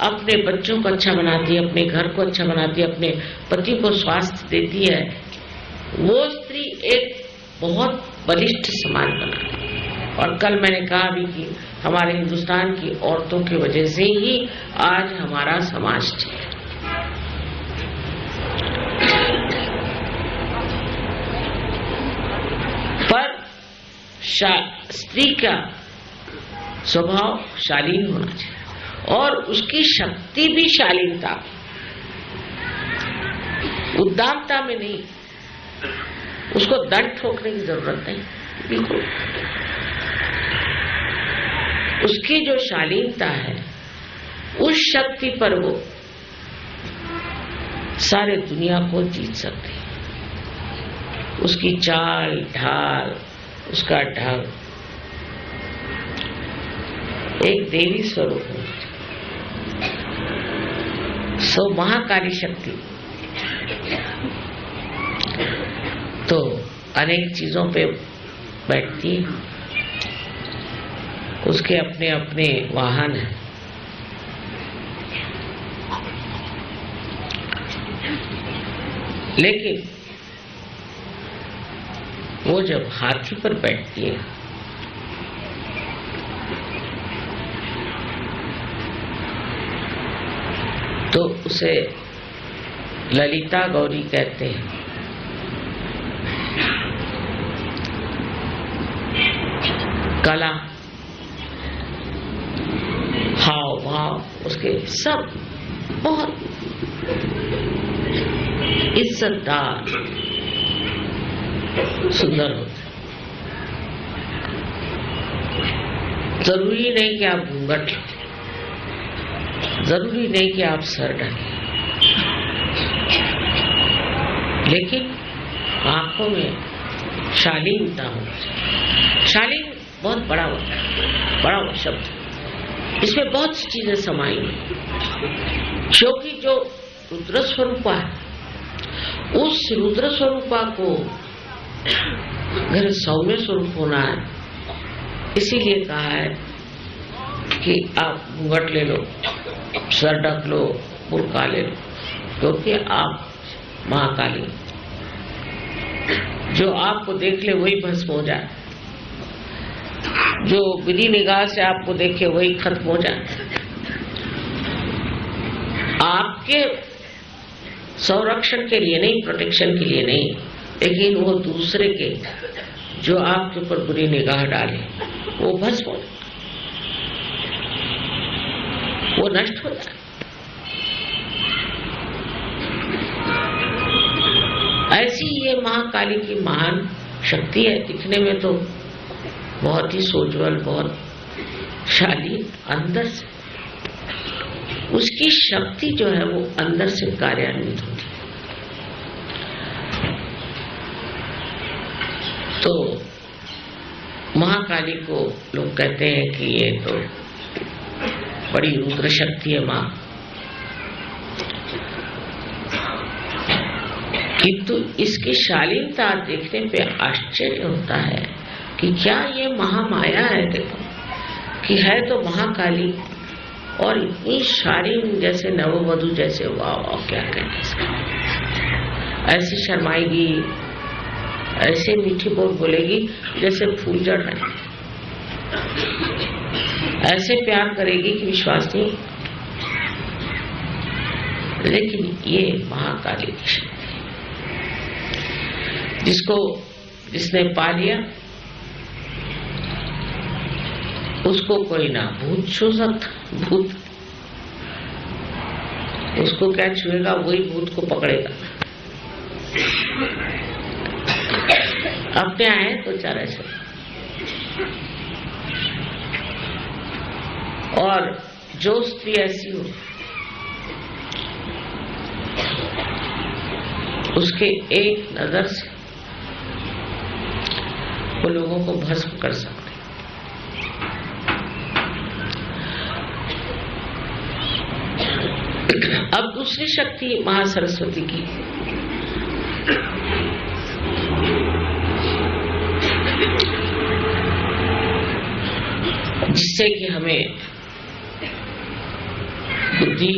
अपने बच्चों को अच्छा बनाती है, अपने घर को अच्छा बनाती है, अपने पति को स्वास्थ्य देती है, वो स्त्री एक बहुत बलिष्ठ समाज बनाती है। और कल मैंने कहा भी कि हमारे हिंदुस्तान की औरतों की वजह से ही आज हमारा समाज ठीक है। पर स्त्री का स्वभाव शालीन होना चाहिए और उसकी शक्ति भी शालीनता, उद्दामता में नहीं। उसको दंड ठोकने की जरूरत नहीं, बिल्कुल। उसकी जो शालीनता है, उस शक्ति पर वो सारे दुनिया को जीत सकती है। उसकी चाल ढाल, उसका ढंग एक देवी स्वरूप है। सो महाकाली शक्ति तो अनेक चीजों पे बैठती है, उसके अपने अपने वाहन हैं। लेकिन वो जब हाथी पर बैठती है तो उसे ललिता गौरी कहते हैं। कला, हाव भाव उसके सब बहुत इज्जतदार, सुंदर होते। जरूरी नहीं कि आप घूंघट, जरूरी नहीं कि आप सर ढकें, लेकिन आंखों में शालीनता हो। शालीन बहुत बड़ा शब्द, इसमें बहुत सी चीजें समाई हैं। क्योंकि जो रुद्र स्वरूपा है, उस रुद्र स्वरूपा को अगर सौम्य स्वरूप होना है, इसीलिए कहा है कि आप घूंघट ले लो, सर ढक लो, बुर्का ले लो, क्योंकि आप महाकाली, जो आपको देख ले वही भस्म हो जाए, जो विधि निगाह से आपको देखे वही खत्म हो जाए। आपके संरक्षण के लिए नहीं, प्रोटेक्शन के लिए नहीं, लेकिन वो दूसरे के जो आपके ऊपर बुरी निगाह डाले वो भस्म हो, वो नष्ट हो जाए। ऐसी ये महाकाली की महान शक्ति है। दिखने में तो बहुत ही सोज्वल, बहुत शालीन, अंदर से उसकी शक्ति जो है वो अंदर से कार्यान्वित होती है। तो महाकाली को लोग कहते हैं कि ये तो बड़ी रुद्र शक्ति है माँ, किंतु इसकी शालीनता देखने पे आश्चर्य होता है कि क्या ये महामाया है। देखो कि है तो महाकाली और इतनी शालीन, जैसे नववधू जैसे, वाह वाह क्या कहना इसका। ऐसी शर्माएगी, ऐसे मीठी बोल बोलेगी जैसे फूल जड़ रहे, ऐसे प्यार करेगी कि विश्वास नहीं। लेकिन ये महाकाली की शक्ति, जिसने पा लिया उसको कोई ना भूत छू सकता। भूत उसको क्या छुएगा, वही भूत को पकड़ेगा। अपने आए तो चारा से। और जो स्त्री ऐसी हो, उसके एक नजर से वो लोगों को भस्म कर सकते। अब दूसरी शक्ति महासरस्वती की, जिससे कि हमें बुद्धि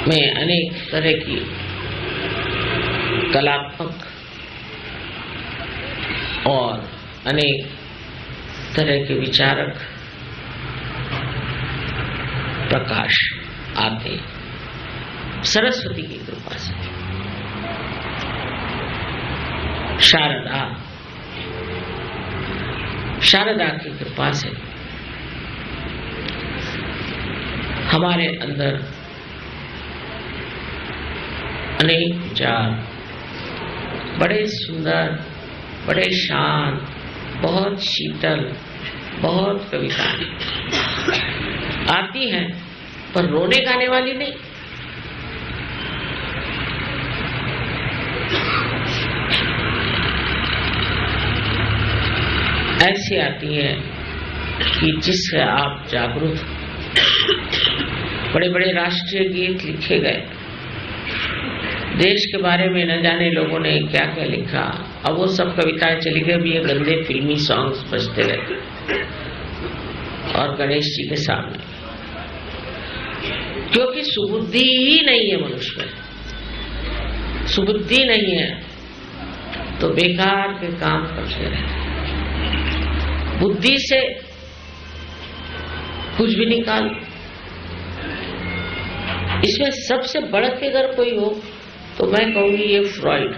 में अनेक तरह की कलात्मक और अनेक तरह के विचारक प्रकाश आते सरस्वती की कृपा से। शारदा की कृपा से हमारे अंदर अनेक विचार, बड़े सुंदर, बड़े शांत, बहुत शीतल, बहुत कविताएं आती हैं, पर रोने गाने वाली नहीं। ऐसी आती है कि जिससे आप जागरूक। बड़े बड़े राष्ट्रीय गीत लिखे गए, देश के बारे में न जाने लोगों ने क्या क्या लिखा, अब वो सब कविताएं चली गई, भी ये गंदे फिल्मी सॉन्ग्स बजते रहे और गणेश जी के सामने, क्योंकि सुबुद्धि ही नहीं है मनुष्य में। सुबुद्धि नहीं है तो बेकार के काम करते रहे, बुद्धि से कुछ भी निकाल। इसमें सबसे बढ़ के अगर कोई हो तो मैं कहूंगी ये फ्रॉइड।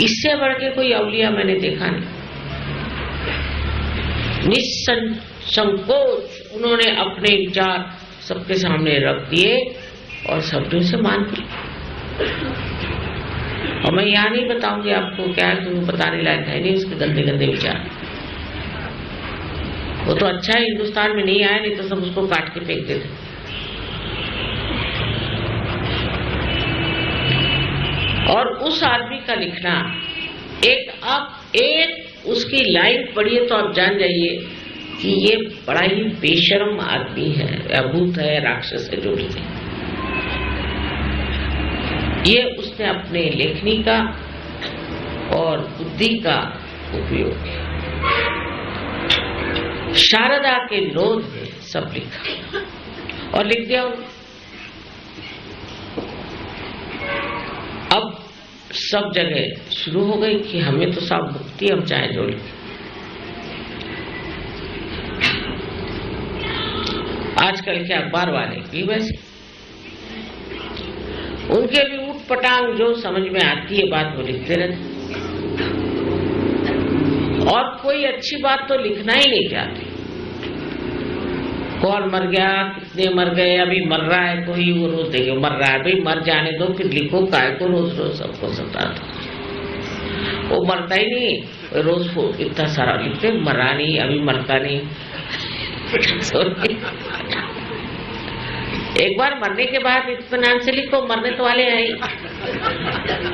इससे बढ़ के कोई अवलिया मैंने देखा नहीं। निसंकोच उन्होंने अपने विचार सबके सामने रख दिए और सबने उसे मान लिया। और मैं यहाँ नहीं बताऊंगी आपको क्या है, क्योंकि बताने लायक है नहीं उसके गंदे गंदे विचार। वो तो अच्छा है हिंदुस्तान में नहीं आया, नहीं तो सब उसको काट के फेंक देते। और उस आदमी का लिखना, एक उसकी लाइन पढ़िए तो आप जान जाइए कि ये बड़ा ही बेशर्म आदमी है, या भूत है, राक्षस है, जो भी है। ये उसने अपने लेखनी का और बुद्धि का उपयोग शारदा के विरोध में सब लिखा और लिख दिया। अब सब जगह शुरू हो गई कि हमें तो सब मुक्ति, हम चाहे जो लिखें। आजकल के अखबार वाले भी वैसे, उनके भी ऊट पटांग जो समझ में आती है बात वो लिखते रहते, और कोई अच्छी बात तो लिखना ही नहीं चाहते। कौन मर गया, कितने मर गए, अभी मर रहा है कोई, वो रोज देखो मर रहा है, भाई मर जाने दो, फिर लिखो काय को रोज रोज सबको सताता। वो मरता ही नहीं, रोज इतना सारा लिखते, मरा नहीं, अभी मरता नहीं। एक बार मरने के बाद इत्मीनान से लिखो, मरने तो वाले हैं ही।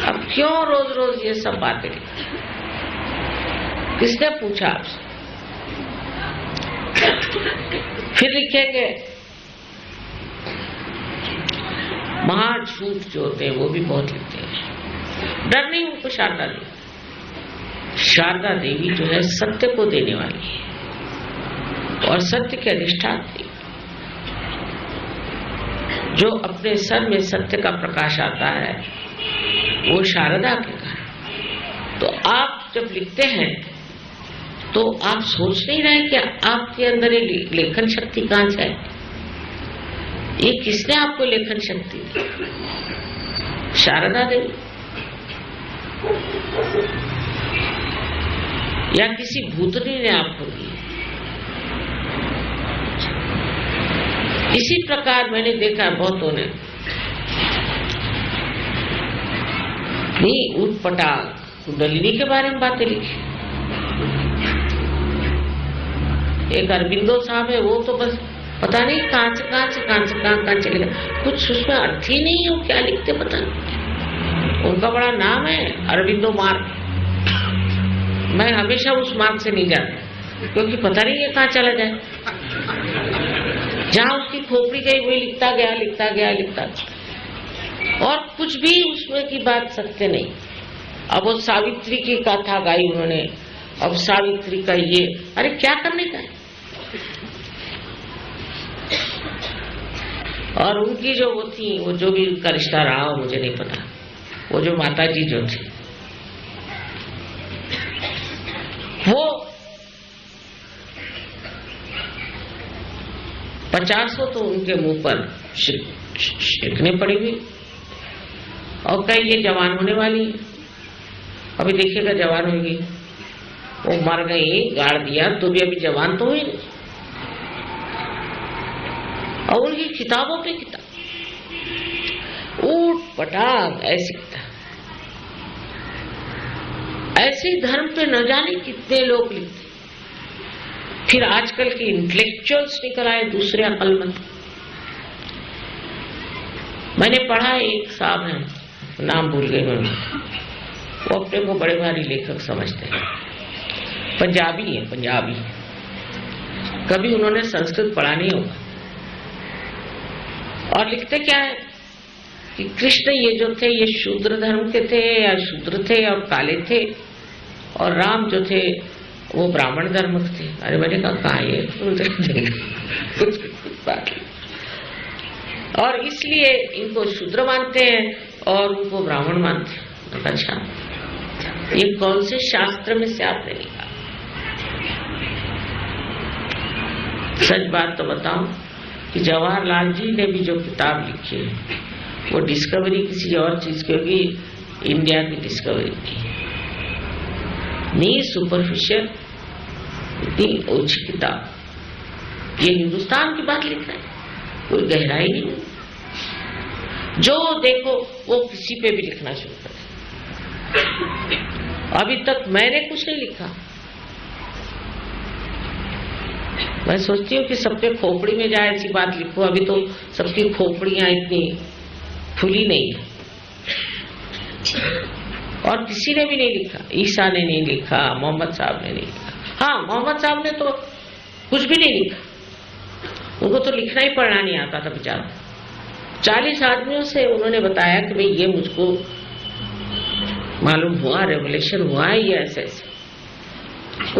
अब क्यों रोज रोज ये सब बातें लिखो? किसने पूछा आपसे? फिर लिखेंगे महाझूठ जो होते हैं वो भी बहुत लिखते हैं। डर नहीं उनको शारदा देवी। शारदा देवी जो है सत्य को देने वाली है और सत्य के अधिष्ठात्री, जो अपने सर में सत्य का प्रकाश आता है वो शारदा के कारण। तो आप जब लिखते हैं तो आप सोच नहीं रहे कि आपके अंदर ये लेखन शक्ति कहां से है? ये किसने आपको लेखन शक्ति दी? शारदा देवी या किसी भूतनी ने आपको दी? इसी प्रकार मैंने देखा बहुतों ने नहीं ऊटपटांग कुंडलिनी के बारे में बातें लिखी। एक अरविंदो साहब है, वो तो बस पता नहीं कहां से कहां चले गए, कुछ उसमें अर्थ ही नहीं है, वो क्या लिखते पता नहीं। उनका बड़ा नाम है अरविंदो मार्ग। मैं हमेशा उस मार्ग से नहीं जाता क्योंकि पता नहीं है कहां चला जाए। जहां उसकी खोपड़ी गई वही लिखता गया लिखता गया लिखता गया, और कुछ भी उसमें की बात सत्य नहीं। अब वो सावित्री की कथा गाई उन्होंने, अब सावित्री का ये, अरे क्या करने का है। और उनकी जो वो थी, वो जो भी उनका रिश्ता रहा हो मुझे नहीं पता, वो जो माता जी जो थी वो 50 तो उनके मुंह पर शिकने पड़ी हुई, और कहीं ये जवान होने वाली, अभी देखिएगा जवान होगी। वो मर गई, गाड़ दिया तो भी अभी जवान तो हुई नहीं। और उनकी किताबों पे किताब, ऊट पटांग ऐसी किताब, ऐसे धर्म पे न जाने कितने लोग लिखते। फिर आजकल के इंटेलेक्चुअल्स निकल आए दूसरे अक्लमंद। मैंने पढ़ा, एक साहब है, नाम भूल गई मैं, वो अपने को बड़े भारी लेखक समझते हैं, पंजाबी है, पंजाबी, कभी उन्होंने संस्कृत पढ़ा नहीं होगा, और लिखते क्या है कि कृष्ण ये जो थे ये शूद्र धर्म के थे, या शूद्र थे और काले थे, और राम जो थे वो ब्राह्मण धर्म के थे। अरे मैंने कहा ये और इसलिए इनको शूद्र मानते हैं और उनको ब्राह्मण मानते हैं। अच्छा, ये कौन से शास्त्र में से आपने लिखा? सच बात तो बताऊं कि जवाहरलाल जी ने भी जो किताब लिखी है वो डिस्कवरी किसी और चीज की होगी, इंडिया की डिस्कवरी की, नहीं सुपरफिशियल, इतनी ओछी किताब। ये हिंदुस्तान की बात लिख रहा है, कोई गहराई नहीं, जो देखो वो किसी पे भी लिखना शुरू कर। अभी तक मैंने कुछ नहीं लिखा। मैं सोचती हूँ कि सबके खोपड़ी में जाए ऐसी बात लिखूं। अभी तो सबकी खोपड़ियां इतनी खुली नहीं है, और किसी ने भी नहीं लिखा। ईसा ने नहीं लिखा, मोहम्मद साहब ने नहीं लिखा। हाँ, मोहम्मद साहब ने तो कुछ भी नहीं लिखा, उनको तो लिखना ही पढ़ना नहीं आता था बेचारा। 40 आदमियों से उन्होंने बताया कि भाई ये मुझको मालूम हुआ, रेवलेशन हुआ है, ये ऐसे ऐसे।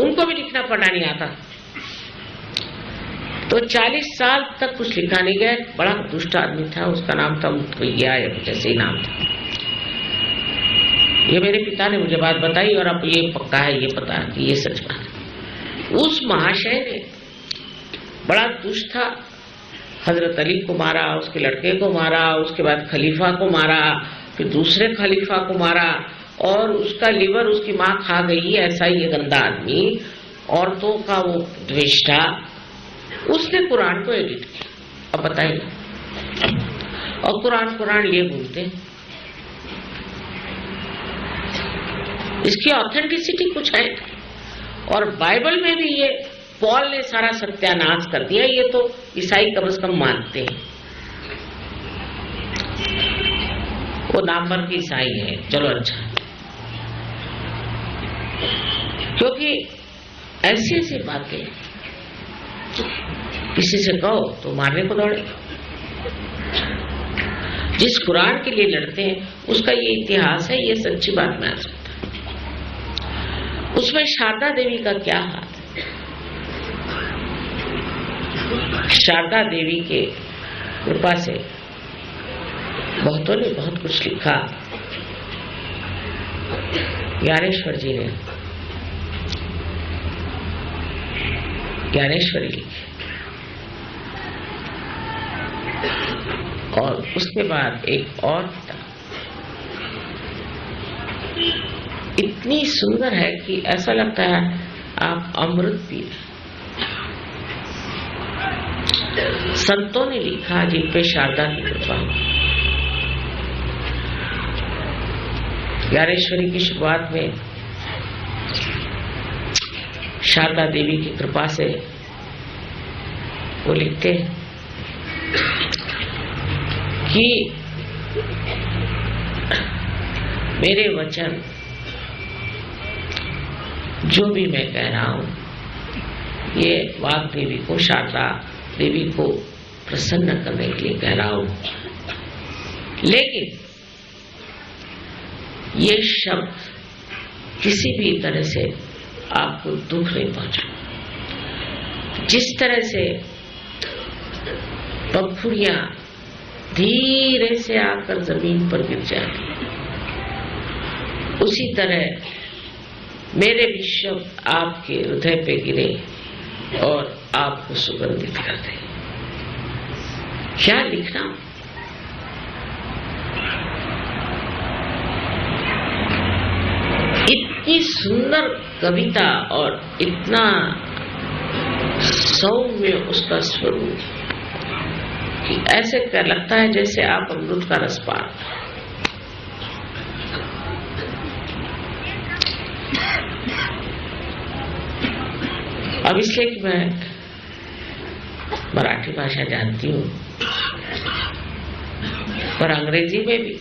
उनको भी लिखना पढ़ना नहीं आता, तो 40 साल तक कुछ लिखा नहीं गया। बड़ा दुष्ट आदमी था, उसका नाम था मुतवैया या कुछ ऐसे ही नाम था। ये मेरे पिता ने मुझे बात बताई, और अब ये पक्का है, ये पता है कि ये सच बात है। उस महाशय ने, बड़ा दुष्ट था, हजरत अली को मारा, उसके लड़के को मारा, उसके बाद खलीफा को मारा, फिर दूसरे खलीफा को मारा, और उसका लिवर उसकी माँ खा गई। ऐसा ही ये गंदा आदमी, औरतों का वो द्वेष्टा, उसने कुरान को एडिट किया। अब बताइए, और कुरान लिए घूमते। इसकी ऑथेंटिसिटी कुछ है, और बाइबल में भी ये पॉल ने सारा सत्यानाश कर दिया। ये तो ईसाई कम से कम मानते हैं, वो नाम भर के ईसाई है, चलो अच्छा, क्योंकि ऐसी ऐसी बातें किसी से कहो तो मारने को दौड़े। जिस कुरान के लिए लड़ते हैं उसका ये इतिहास है, ये सच्ची बात मैं आ सकता। उसमें शारदा देवी का क्या हाथ है? शारदा देवी के कृपा से बहुतों ने बहुत कुछ लिखा। ज्ञानेश्वर जी ने ज्ञानेश्वरी लिखी, और उसके बाद एक और किताब इतनी सुंदर है कि ऐसा लगता है आप अमृत पी रहे। संतों ने लिखा जिन पे शारदा की कृपा। ज्ञानेश्वरी की शुरुआत में शारदा देवी की कृपा से वो लिखते हैं कि मेरे वचन जो भी मैं कह रहा हूं ये वाग देवी को, शारदा देवी को प्रसन्न करने के लिए कह रहा हूं। लेकिन ये शब्द किसी भी तरह से आपको दुख नहीं पहुंचा। जिस तरह से पंखुड़ियां धीरे से आकर जमीन पर गिर जाती, उसी तरह मेरे भी शब्द आपके हृदय पे गिरे और आपको सुगंधित कर दे। क्या लिखना, इतनी सुंदर कविता और इतना सौम्य उसका स्वरूप कि ऐसे लगता है जैसे आप अमृत का रस पा। अब इसलिए कि मैं मराठी भाषा जानती हूँ, पर अंग्रेजी में भी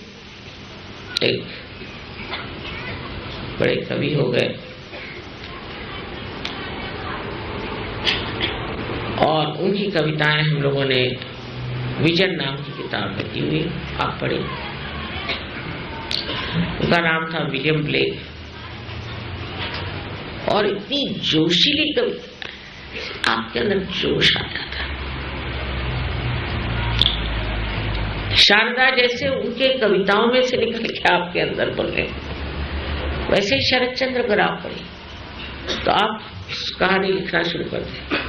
एक बड़े कवि हो गए और उनकी कविताएं हम लोगों ने विजन नाम की किताब में दी हुई, आप पढ़े। उनका नाम था विलियम ब्लेक और इतनी जोशीली कविता, आपके अंदर जोश आ जाता है। शारदा जैसे उनके कविताओं में से निकल के आपके अंदर बोल रहे, वैसे ही शरद चंद्र अगर आप पढ़े तो आप कहानी लिखना शुरू कर दें।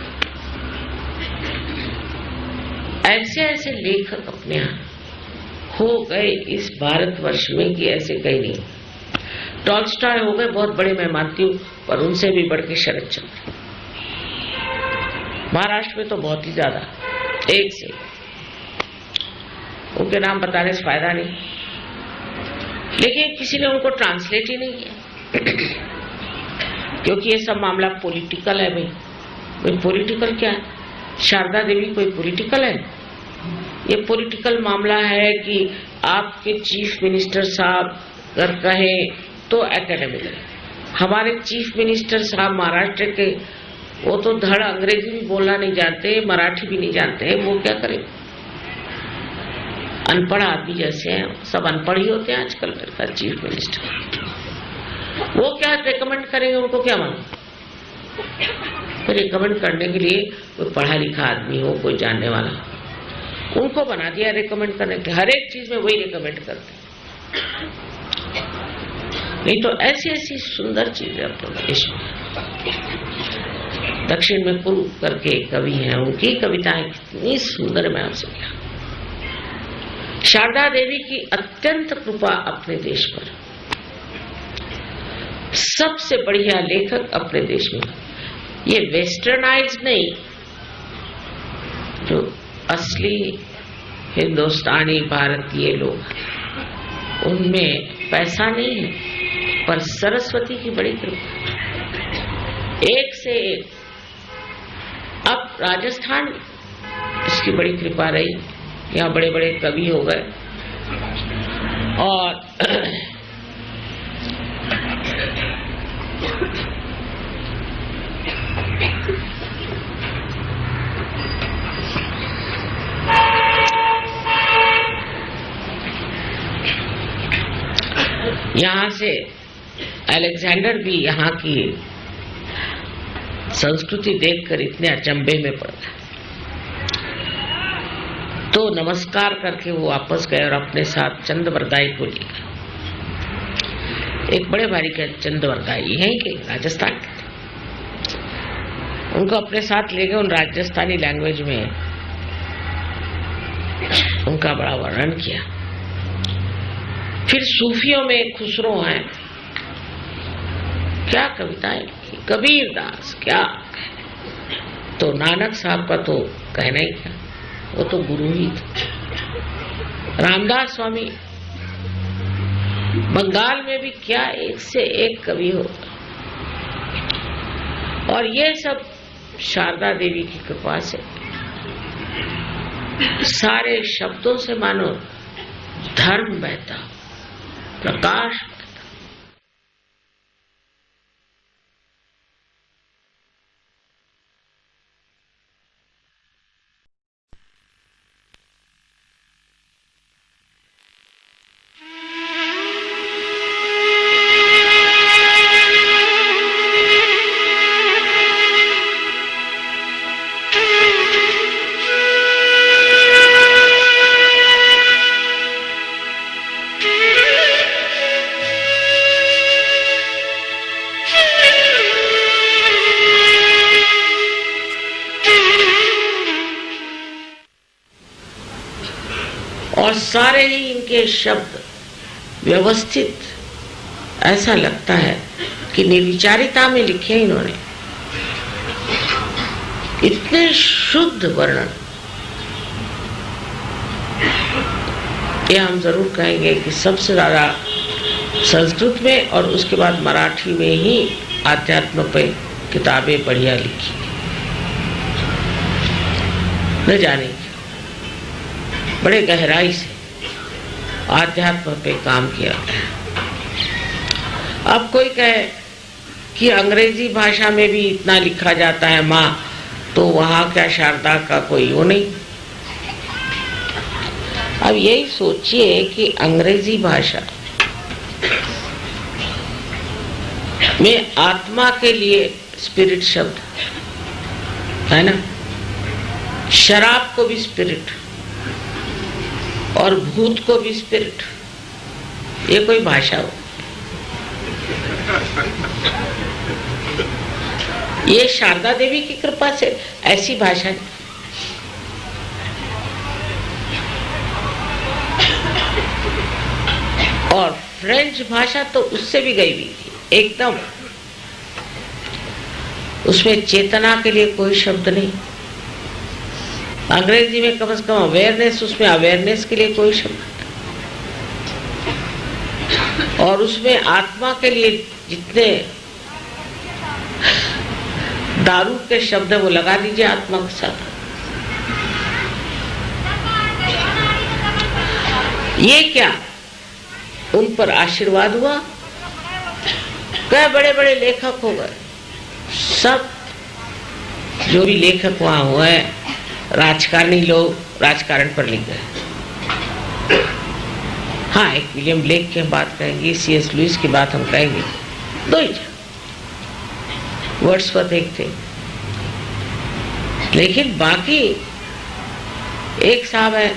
ऐसे ऐसे लेखक अपने यहाँ हो गए इस भारतवर्ष में कि ऐसे कहीं नहीं। टॉल्स्टॉय हो गए, बहुत बड़े मैं मानती हूँ, पर उनसे भी बढ़ के शरद चंद्र। महाराष्ट्र में तो बहुत ही ज्यादा, एक से, उनके नाम बताने से फायदा नहीं, लेकिन किसी ने उनको ट्रांसलेट ही नहीं किया क्योंकि ये सब मामला पॉलिटिकल है। भाई पॉलिटिकल क्या है? शारदा देवी कोई पॉलिटिकल है? ये पॉलिटिकल मामला है कि आपके चीफ मिनिस्टर साहब अगर कहें तो एकेडमिक है। हमारे चीफ मिनिस्टर साहब महाराष्ट्र के, वो तो धड़ अंग्रेजी भी बोलना नहीं जानते, मराठी भी नहीं जानते, वो क्या करें? अनपढ़ आदमी जैसे हैं, सब अनपढ़ ही होते हैं आजकल का चीफ मिनिस्टर। वो क्या रिकमेंड करेंगे? उनको क्या मालूम? तो रिकमेंड करने के लिए कोई पढ़ा लिखा आदमी हो, कोई जानने वाला, उनको बना दिया रिकमेंड करने के। हर एक चीज में वही रिकमेंड करते। नहीं तो ऐसी ऐसी सुंदर चीजें अपने देश में। दक्षिण में कुरु करके कवि हैं, उनकी कविताएं कितनी सुंदर, मैं आपसे क्या। शारदा देवी की अत्यंत कृपा अपने देश पर। सबसे बढ़िया लेखक अपने देश में, ये वेस्टर्नाइज नहीं, जो असली हिंदुस्तानी भारतीय लोग, उनमें पैसा नहीं है, पर सरस्वती की बड़ी कृपा, एक से एक। अब राजस्थान, इसकी बड़ी कृपा रही, यहाँ बड़े बड़े कवि हो गए और यहाँ से अलेक्जेंडर भी यहाँ की संस्कृति देखकर इतने अचंभे में पड़ गए, तो नमस्कार करके वो वापस गए और अपने साथ चंद्रवरदाई को ले गए। एक बड़े भारी के चंद्रवरदाई है कि राजस्थान के, उनको अपने साथ ले गए। उन राजस्थानी लैंग्वेज में उनका बड़ा वर्णन किया। फिर सूफियों में खुसरो हैं, क्या कविताएं लिखी, कबीर दास, क्या तो नानक साहब का तो कहना ही क्या, वो तो गुरु ही थे। रामदास स्वामी, बंगाल में भी क्या एक से एक कवि हो, और ये सब शारदा देवी की कृपा से सारे शब्दों से मानो धर्म बहता, प्रकाश बहता। सारे ही इनके शब्द व्यवस्थित, ऐसा लगता है कि निर्विचारिता में लिखे इन्होंने। इतने शुद्ध वर्णन, ये हम जरूर कहेंगे कि सबसे ज्यादा संस्कृत में और उसके बाद मराठी में ही आध्यात्म पे किताबें बढ़िया लिखी, न जाने बड़े गहराई से आध्यात्म पे काम किया गया। अब कोई कहे कि अंग्रेजी भाषा में भी इतना लिखा जाता है माँ, तो वहां क्या शारदा का कोई वो नहीं। अब यही सोचिए कि अंग्रेजी भाषा में आत्मा के लिए स्पिरिट शब्द है ना, शराब को भी स्पिरिट और भूत को भी स्पिरिट, ये कोई भाषा हो? ये शारदा देवी की कृपा से ऐसी भाषा है। और फ्रेंच भाषा तो उससे भी गई हुई थी एकदम, उसमें चेतना के लिए कोई शब्द नहीं। अंग्रेजी में कम से कम अवेयरनेस, उसमें अवेयरनेस के लिए कोई शब्द, और उसमें आत्मा के लिए जितने दारू के शब्द है वो लगा दीजिए आत्मा के साथ। ये क्या उन पर आशीर्वाद हुआ? कई बड़े बड़े लेखक हो गए, सब जो भी लेखक वहां हुए राजकारणी लोग राजकारण पर लिख गए। हाँ, एक विलियम ब्लेक की बात कहेंगे, C.S. लुइस की बात हम कहेंगे, दो ही वर्ड्सवर्थ एक थे, लेकिन बाकी एक साहब है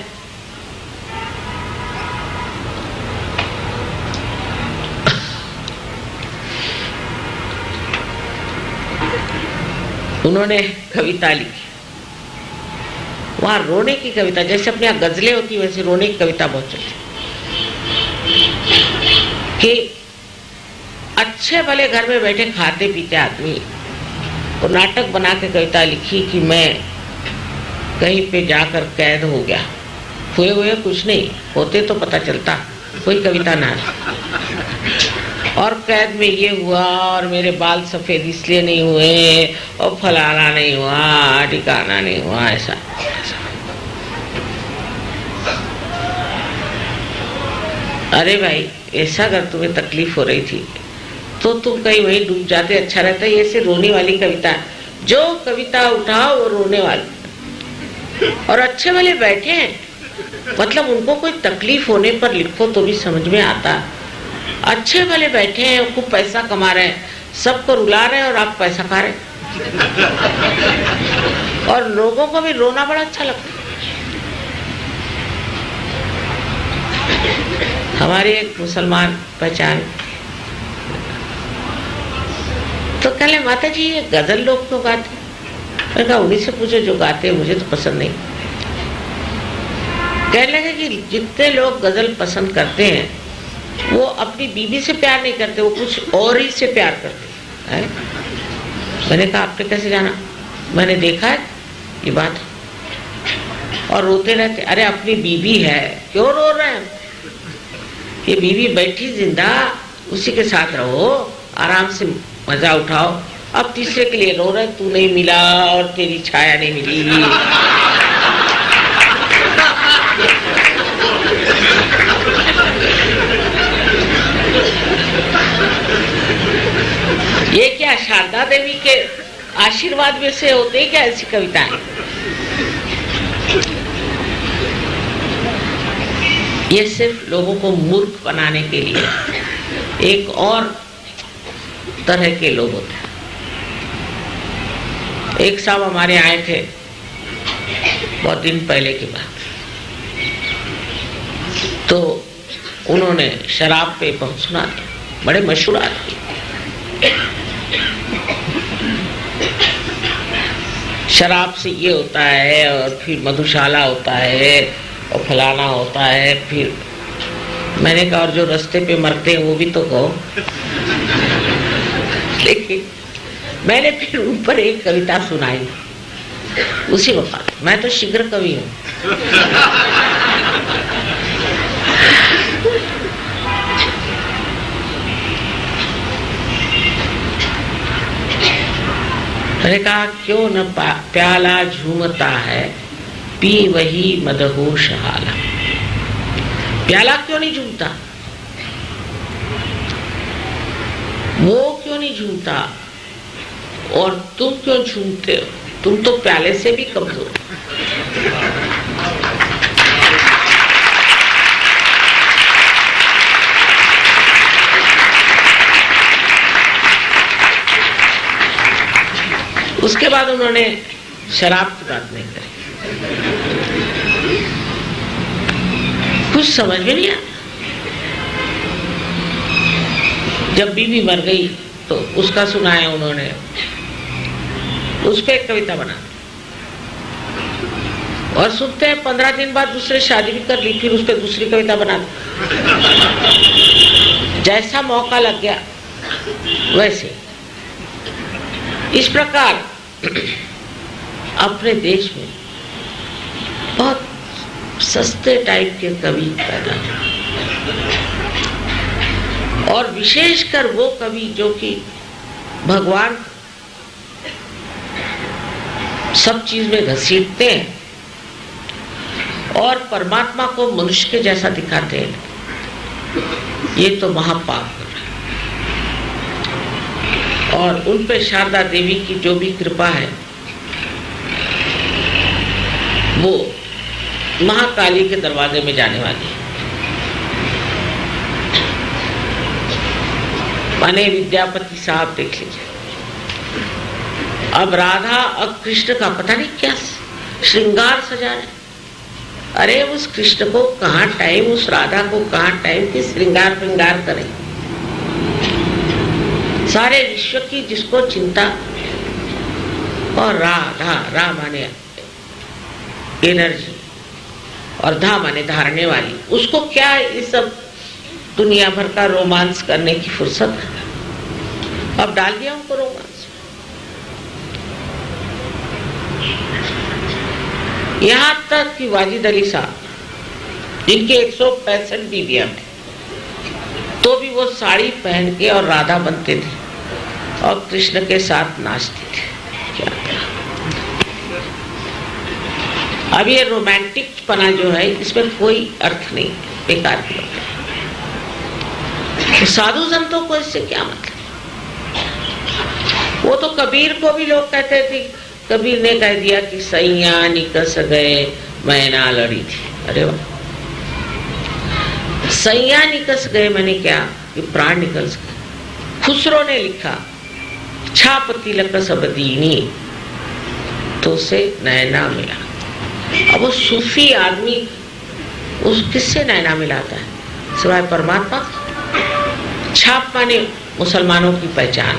उन्होंने कविता लिखी, वहां रोने की कविता, जैसे अपने यहाँ गजलें होती वैसे रोने की कविता बहुत चलती कि अच्छे भले घर में बैठे खाते पीते आदमी को नाटक बना के कविता लिखी कि मैं कहीं पे जाकर कैद हो गया, हुए कुछ नहीं, होते तो पता चलता, कोई कविता ना, और कैद में ये हुआ और मेरे बाल सफेद इसलिए नहीं हुए और फलाना नहीं हुआ ठिकाना नहीं हुआ, ऐसा। अरे भाई, ऐसा अगर तुम्हें तकलीफ हो रही थी तो तुम कहीं वहीं डूब जाते, अच्छा रहता। ये ऐसे रोने वाली कविता, जो कविता उठाओ वो रोने वाली, और अच्छे वाले बैठे हैं, मतलब उनको कोई तकलीफ होने पर लिखो तो भी समझ में आता। अच्छे वाले बैठे हैं, खूब पैसा कमा रहे हैं, सबको रुला रहे हैं और आप पैसा खा रहे हैं, और लोगों को भी रोना बड़ा अच्छा लगता है। हमारे एक मुसलमान पहचान तो कहले माता जी ये गजल लोग क्यों गाते? मैंने कहा उन्हीं से पूछो जो गाते हैं, मुझे तो पसंद नहीं। कहने लगे कि जितने लोग गजल पसंद करते हैं वो अपनी बीवी से प्यार नहीं करते, वो कुछ और ही से प्यार करते हैं। मैंने कहा आपने कैसे जाना? मैंने देखा है ये बात, और रोते रहते। अरे अपनी बीवी है, क्यों रो रहे हैं? ये बीवी बैठी जिंदा, उसी के साथ रहो, आराम से मजा उठाओ। अब तीसरे के लिए रो रहे, तू नहीं मिला और तेरी छाया नहीं मिली। ये क्या शारदा देवी के आशीर्वाद में से होते क्या ऐसी कविताएं? ये सिर्फ लोगों को मूर्ख बनाने के लिए एक और तरह के लोग होते हैं। एक साहब हमारे आए थे बहुत दिन पहले की बात, तो उन्होंने शराब पे बहुत सुना था, बड़े मशहूर आदमी। शराब से ये होता है और फिर मधुशाला होता है और फलाना होता है। फिर मैंने कहा और जो रास्ते पे मरते हैं वो भी तो कहो। लेकिन मैंने फिर ऊपर एक कविता सुनाई, उसी वक्त मैं तो शीघ्र कवि हूँ। मैंने कहा क्यों न प्याला झूमता है, पी वही मदहोश हाला। प्याला क्यों नहीं झूमता, वो क्यों नहीं झूमता, और तुम क्यों झूमते हो? तुम तो प्याले से भी कमजोर। उसके बाद उन्होंने शराब की बात नहीं करी। कुछ समझ में नहीं आया। जब बीवी मर गई तो उसका सुनाया उन्होंने, उस पे एक कविता बना, और सुनते हैं 15 दिन बाद दूसरे शादी भी कर ली, फिर उस पे दूसरी कविता बना दी। जैसा मौका लग गया वैसे। इस प्रकार अपने देश में बहुत सस्ते टाइप के कवि पैदा हुए, और विशेषकर वो कवि जो कि भगवान सब चीज में घसीटते हैं और परमात्मा को मनुष्य के जैसा दिखाते हैं। ये तो महापाप है। और उन पे शारदा देवी की जो भी कृपा है, वो महाकाली के दरवाजे में जाने वाली है। माने विद्यापति साहब देख लीजिए, अब राधा और कृष्ण का पता नहीं क्या श्रृंगार सजा रहे। अरे उस कृष्ण को कहाँ टाइम, उस राधा को कहाँ टाइम कि श्रृंगार श्रृंगार करें। सारे विश्व की जिसको चिंता, और राधा, रा माने एनर्जी और धा माने धारने वाली, उसको क्या ये सब दुनिया भर का रोमांस करने की फुर्सत है? अब डाल दिया उनको रोमांस। यहां तक कि वाजिद अली साहब, जिनके 165 बीवियां हैं, तो भी वो साड़ी पहन के और राधा बनते थे और कृष्ण के साथ नाचते थे। क्या अब ये रोमांटिक पना जो है, इसमें कोई अर्थ नहीं, बेकार की बात है। तो साधु संतों को इससे क्या मतलब? वो तो कबीर को भी लोग कहते थे, कबीर ने कह दिया कि सैया निकस गए मैना लड़ी थी। अरे वाह, सैया निकस गए मैंने क्या कि प्राण निकल गए। खुसरो ने लिखा छाप तिलक सब दीनी, तो उसे नैना मिला। अब वो सूफी आदमी उस किससे नैना मिलाता है सिवाय परमात्मा? छाप माने मुसलमानों की पहचान,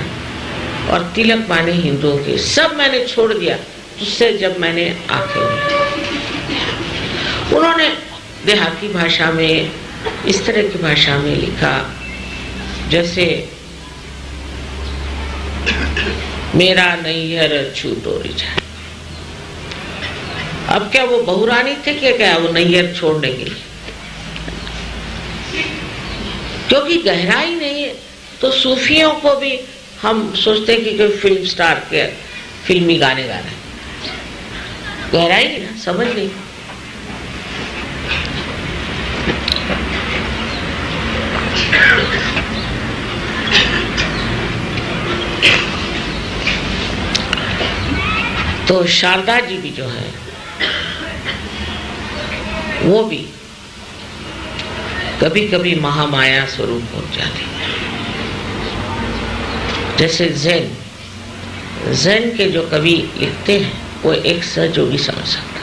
और तिलक माने हिंदुओं की। सब मैंने छोड़ दिया तुझसे जब मैंने आंखें। उन्होंने देहाती भाषा में, इस तरह की भाषा में लिखा, जैसे मेरा नैहर छूटोरी जाए। अब क्या वो बहुरानी थे क्या वो नैहर छोड़ने के लिए? क्योंकि गहराई नहीं है। तो सूफियों को भी हम सोचते हैं कि कोई फिल्म स्टार के फिल्मी गाने गा रहे, गहराई नहीं ना, समझ नहीं। तो शारदा जी भी जो है वो भी कभी कभी महामाया स्वरूप हो जाती। जैसे ज़ेन के जो कवि लिखते हैं वो एक सहयोगी समझ सकता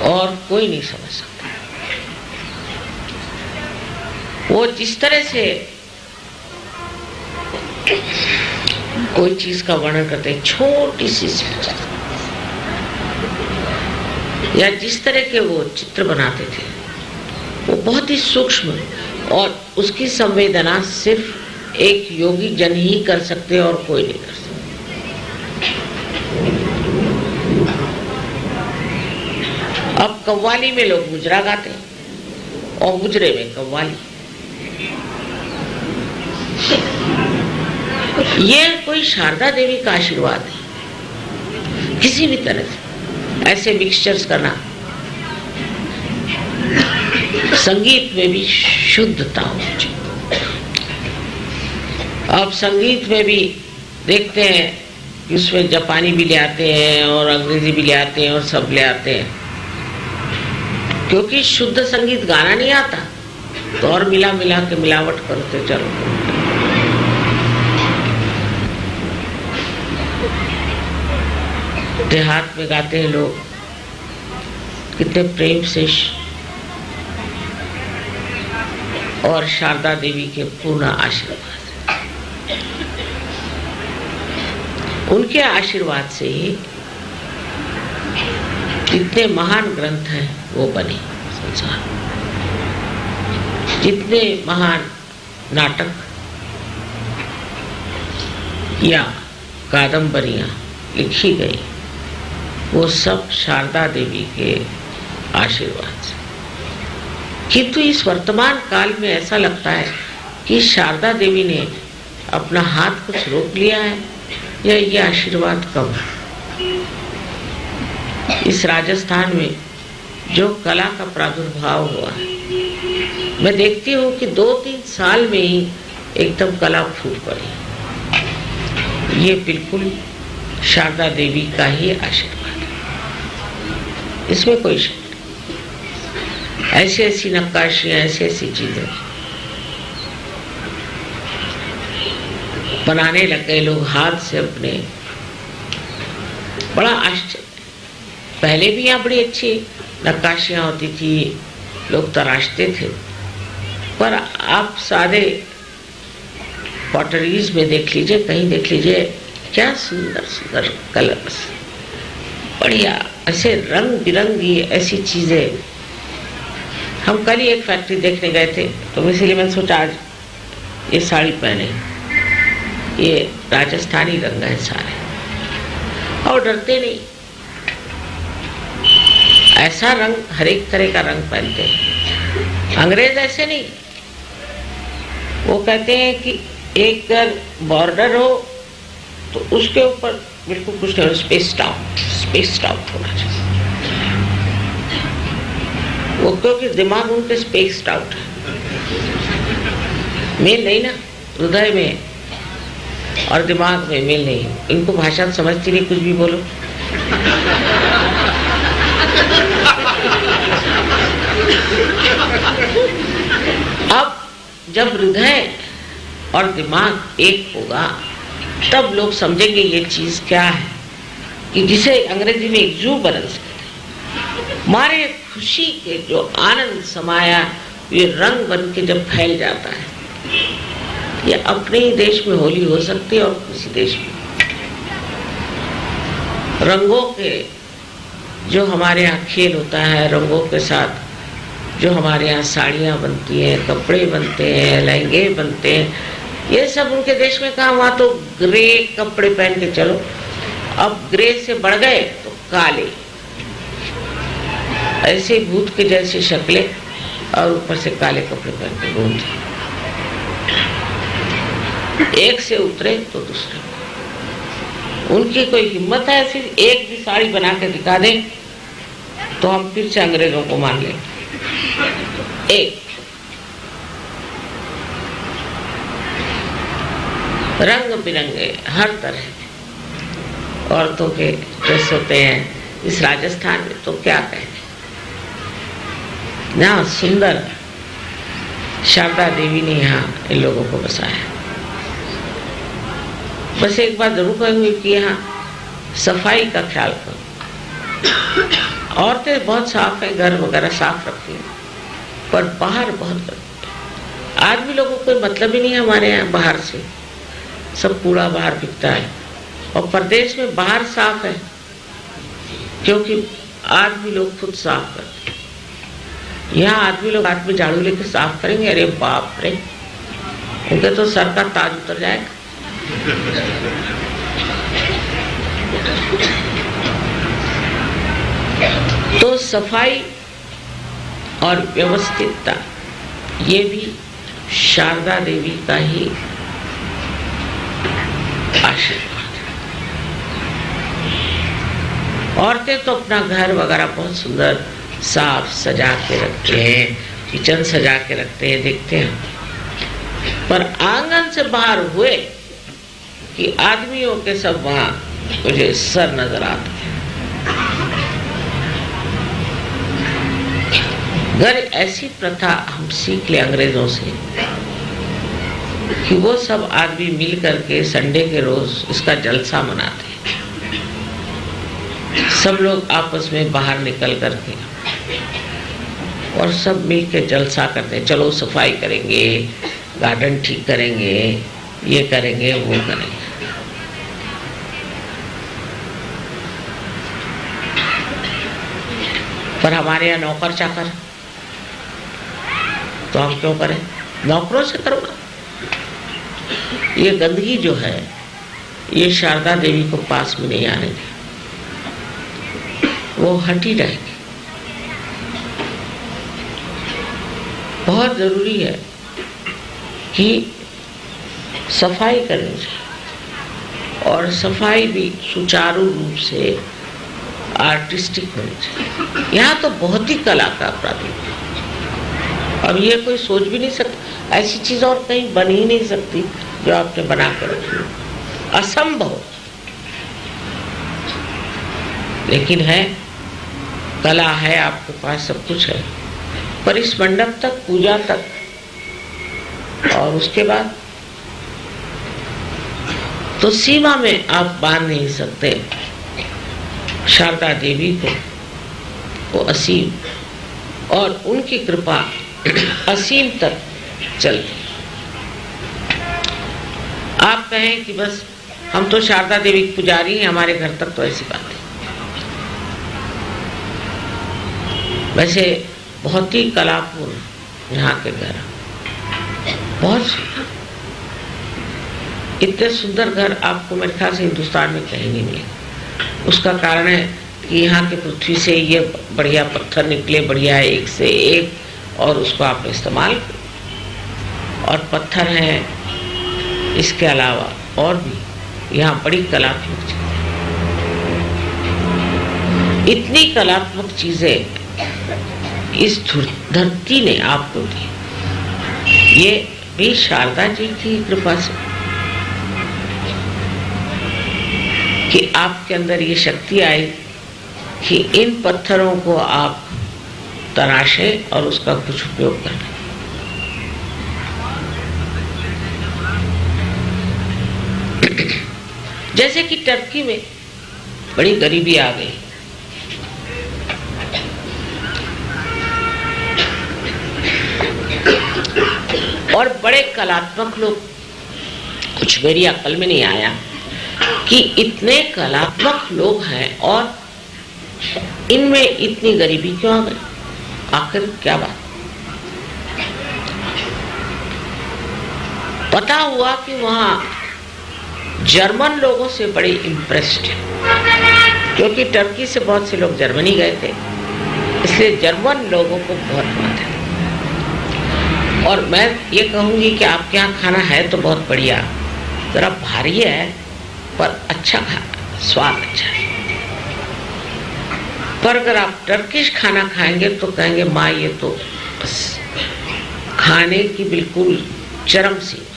और कोई नहीं समझ सकता। वो जिस तरह से कोई चीज का वर्णन करते हैं, छोटी सी या जिस तरह के वो चित्र बनाते थे वो बहुत ही सूक्ष्म, और उसकी संवेदना सिर्फ एक योगी जन ही कर सकते और कोई नहीं कर सकता। अब कव्वाली में लोग मुजरा गाते हैं और मुजरे में कव्वाली। ये कोई शारदा देवी का आशीर्वाद है। किसी भी तरह से ऐसे मिक्सचर्स करना, संगीत में भी शुद्धता होनी चाहिए। अब संगीत में भी देखते हैं कि उसमें जापानी भी ले आते हैं और अंग्रेजी भी ले आते हैं और सब ले आते हैं, क्योंकि शुद्ध संगीत गाना नहीं आता तो और मिला मिला के मिलावट करते चलो। देहात में गाते हैं लोग कितने प्रेम से, और शारदा देवी के पूर्ण आशीर्वाद, उनके आशीर्वाद से ही जितने महान ग्रंथ हैं वो बने संसार, जितने महान नाटक या कादंबरियां लिखी गई वो सब शारदा देवी के आशीर्वाद से। किंतु इस वर्तमान काल में ऐसा लगता है कि शारदा देवी ने अपना हाथ कुछ रोक लिया है या ये आशीर्वाद कम है। इस राजस्थान में जो कला का प्रादुर्भाव हुआ है, मैं देखती हूँ कि 2-3 साल में ही एकदम कला फूट पड़ी। ये बिल्कुल शारदा देवी का ही आशीर्वाद है, इसमें कोई शक नहीं। ऐसी ऐसी नक्काशियां, ऐसी ऐसी चीजें बनाने लग गए लोग हाथ से अपने, बड़ा आश्चर्य। पहले भी यहाँ बड़ी अच्छी नक्काशियां होती थी, लोग तराशते थे, पर आप सारे पॉटरीज में देख लीजिए, कहीं देख लीजिए, क्या सुंदर सुंदर कलर्स, बढ़िया ऐसे रंग बिरंगी ऐसी चीजें। हम कल ही एक फैक्ट्री देखने गए थे, तो इसीलिए मैंने सोचा आज ये साड़ी पहने, ये राजस्थानी रंग है सारे, और डरते नहीं। ऐसा रंग, हर एक तरह का रंग पहनते हैं। अंग्रेज ऐसे नहीं, वो कहते हैं कि एक बॉर्डर हो तो उसके ऊपर बिल्कुल कुछ नहीं, स्पेस्ड आउट होना चाहिए। वो क्योंकि दिमाग उनके स्पेस्ड आउट है, मेल नहीं ना, हृदय में और दिमाग में मेल नहीं। इनको भाषा समझती नहीं, कुछ भी बोलो। अब जब हृदय और दिमाग एक होगा तब लोग समझेंगे ये चीज क्या है, कि जिसे अंग्रेजी में एक्सुबरेंस कहते हैं। हमारे खुशी के जो आनंद समाया ये रंग बन के जब फैल जाता है, ये अपने ही देश में होली हो सकती है और किसी देश में। रंगों के जो हमारे यहाँ खेल होता है, रंगों के साथ जो हमारे यहाँ साड़ियाँ बनती हैं, कपड़े बनते हैं, लहंगे बनते हैं, ये सब उनके देश में कहाँ। वहाँ तो ग्रे कपड़े पहन के चलो, अब ग्रे से बढ़ गए तो काले, ऐसे भूत के जैसे शक्लें, और ऊपर से काले कपड़े पहन के घूमते। एक से उतरे तो दूसरे, उनकी कोई हिम्मत है ऐसी एक भी साड़ी बना के दिखा दे तो हम फिर से अंग्रेजों को मान लें। एक रंग बिरंगे हर तरह औरतों के ड्रेस होते हैं इस राजस्थान में, तो क्या कहने। ना सुंदर शारदा देवी ने यहाँ इन लोगों को बसाया। बस एक बात जरूर कहूंगी कि यहाँ सफाई का ख्याल करो। औरतें बहुत साफ है, घर वगैरह साफ रखती हैं, पर बाहर बहुत गंदगी है। आदमी लोगों को कोई मतलब ही नहीं है हमारे यहाँ बाहर से, सब कूड़ा बाहर बिकता है। और प्रदेश में बाहर साफ है क्योंकि आदमी लोग खुद साफ करते हैं। यहाँ आदमी लोग हाथ में झाड़ू लेके साफ करेंगे, अरे बाप रे, उनके तो सर का ताज उतर जाएगा। तो सफाई और व्यवस्थितता ये भी शारदा देवी का ही आशीर्वाद है। औरतें तो अपना घर वगैरह बहुत सुंदर साफ सजा के रखते हैं, किचन सजा के रखते हैं, देखते हैं, पर आंगन से बाहर हुए कि आदमियों के सब वहां मुझे सर नजर आते हैं। अगर ऐसी प्रथा हम सीख ले अंग्रेजों से कि वो सब आदमी मिल करके संडे के रोज इसका जलसा मनाते हैं, सब लोग आपस में बाहर निकल करके और सब मिल के जलसा करते हैं, चलो सफाई करेंगे, गार्डन ठीक करेंगे, ये करेंगे, वो करेंगे। पर हमारे यहाँ नौकर चाकर, तो हम क्यों करें? नौकरों से करो ना। ये गंदगी जो है ये शारदा देवी को पास में नहीं आने दी, वो हटी रहेगी। बहुत जरूरी है कि सफाई करनी चाहिए और सफाई भी सुचारू रूप से आर्टिस्टिक होनी चाहिए। यहाँ तो बहुत ही कला का प्रारूप है। अब ये कोई सोच भी नहीं सकता, ऐसी चीज और कहीं बन ही नहीं सकती जो आपने बना कर रखी हो, असंभव। लेकिन है, कला है, आपके पास सब कुछ है, पर इस मंडप तक, पूजा तक और उसके बाद तो सीमा में आप बांध नहीं सकते। शारदा देवी को वो असीम और उनकी कृपा असीम तक चलती। आप कहें कि बस हम तो शारदा देवी की पुजारी हैं, हमारे घर तक, तो ऐसी बात है। वैसे बहुत ही कलापूर्ण यहाँ के घर, बहुत सुंदर। इतने सुंदर घर आपको मेरे ख्याल से हिंदुस्तान में कहीं नहीं मिलेगा। उसका कारण है कि यहाँ के पृथ्वी से ये बढ़िया पत्थर निकले, बढ़िया एक से एक, और उसको आपने इस्तेमाल किया। और पत्थर हैं, इसके अलावा और भी यहाँ बड़ी कलात्मक चीजें, इतनी कलात्मक चीजें इस धरती ने आपको दी। ये भी शारदा जी की कृपा से कि आपके अंदर ये शक्ति आई कि इन पत्थरों को आप तराशें और उसका कुछ उपयोग करें। जैसे कि टर्की में बड़ी गरीबी आ गई, और बड़े कलात्मक लोग, कुछ मेरी अक्ल में नहीं आया कि इतने कलात्मक लोग हैं और इनमें इतनी गरीबी क्यों आ गई, आखिर क्या बात? पता हुआ कि वहां जर्मन लोगों से बड़े इम्प्रेस्ड है, क्योंकि टर्की से बहुत से लोग जर्मनी गए थे, इसलिए जर्मन लोगों को बहुत बात है। और मैं ये कहूंगी कि आपके यहाँ खाना है तो बहुत बढ़िया, जरा भारी है पर अच्छा खाना, स्वाद अच्छा है। पर अगर आप टर्किश खाना खाएंगे तो कहेंगे माँ ये तो बस खाने की बिल्कुल चरम सीमा।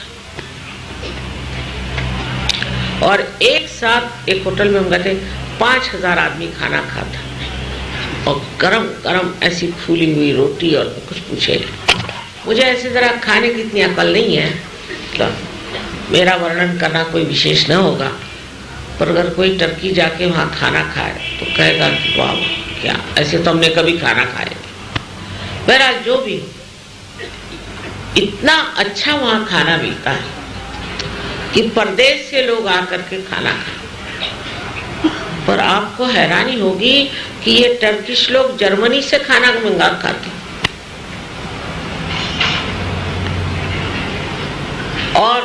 और एक साथ एक होटल में हम गए थे, 5000 आदमी खाना खाता और गरम गरम ऐसी फूली हुई रोटी, और कुछ पूछे। मुझे ऐसे जरा खाने की इतनी अकल नहीं है तो मेरा वर्णन करना कोई विशेष न होगा, पर अगर कोई टर्की जाके वहाँ खाना खाए तो कहेगा कि वाह क्या, ऐसे तो हमने कभी खाना खाया। बहरहाल जो भी, इतना अच्छा वहाँ खाना मिलता है कि परदेश से लोग आकर के खाना खाएं। पर आपको हैरानी होगी कि ये टर्किश लोग जर्मनी से खाना मंगा खाते और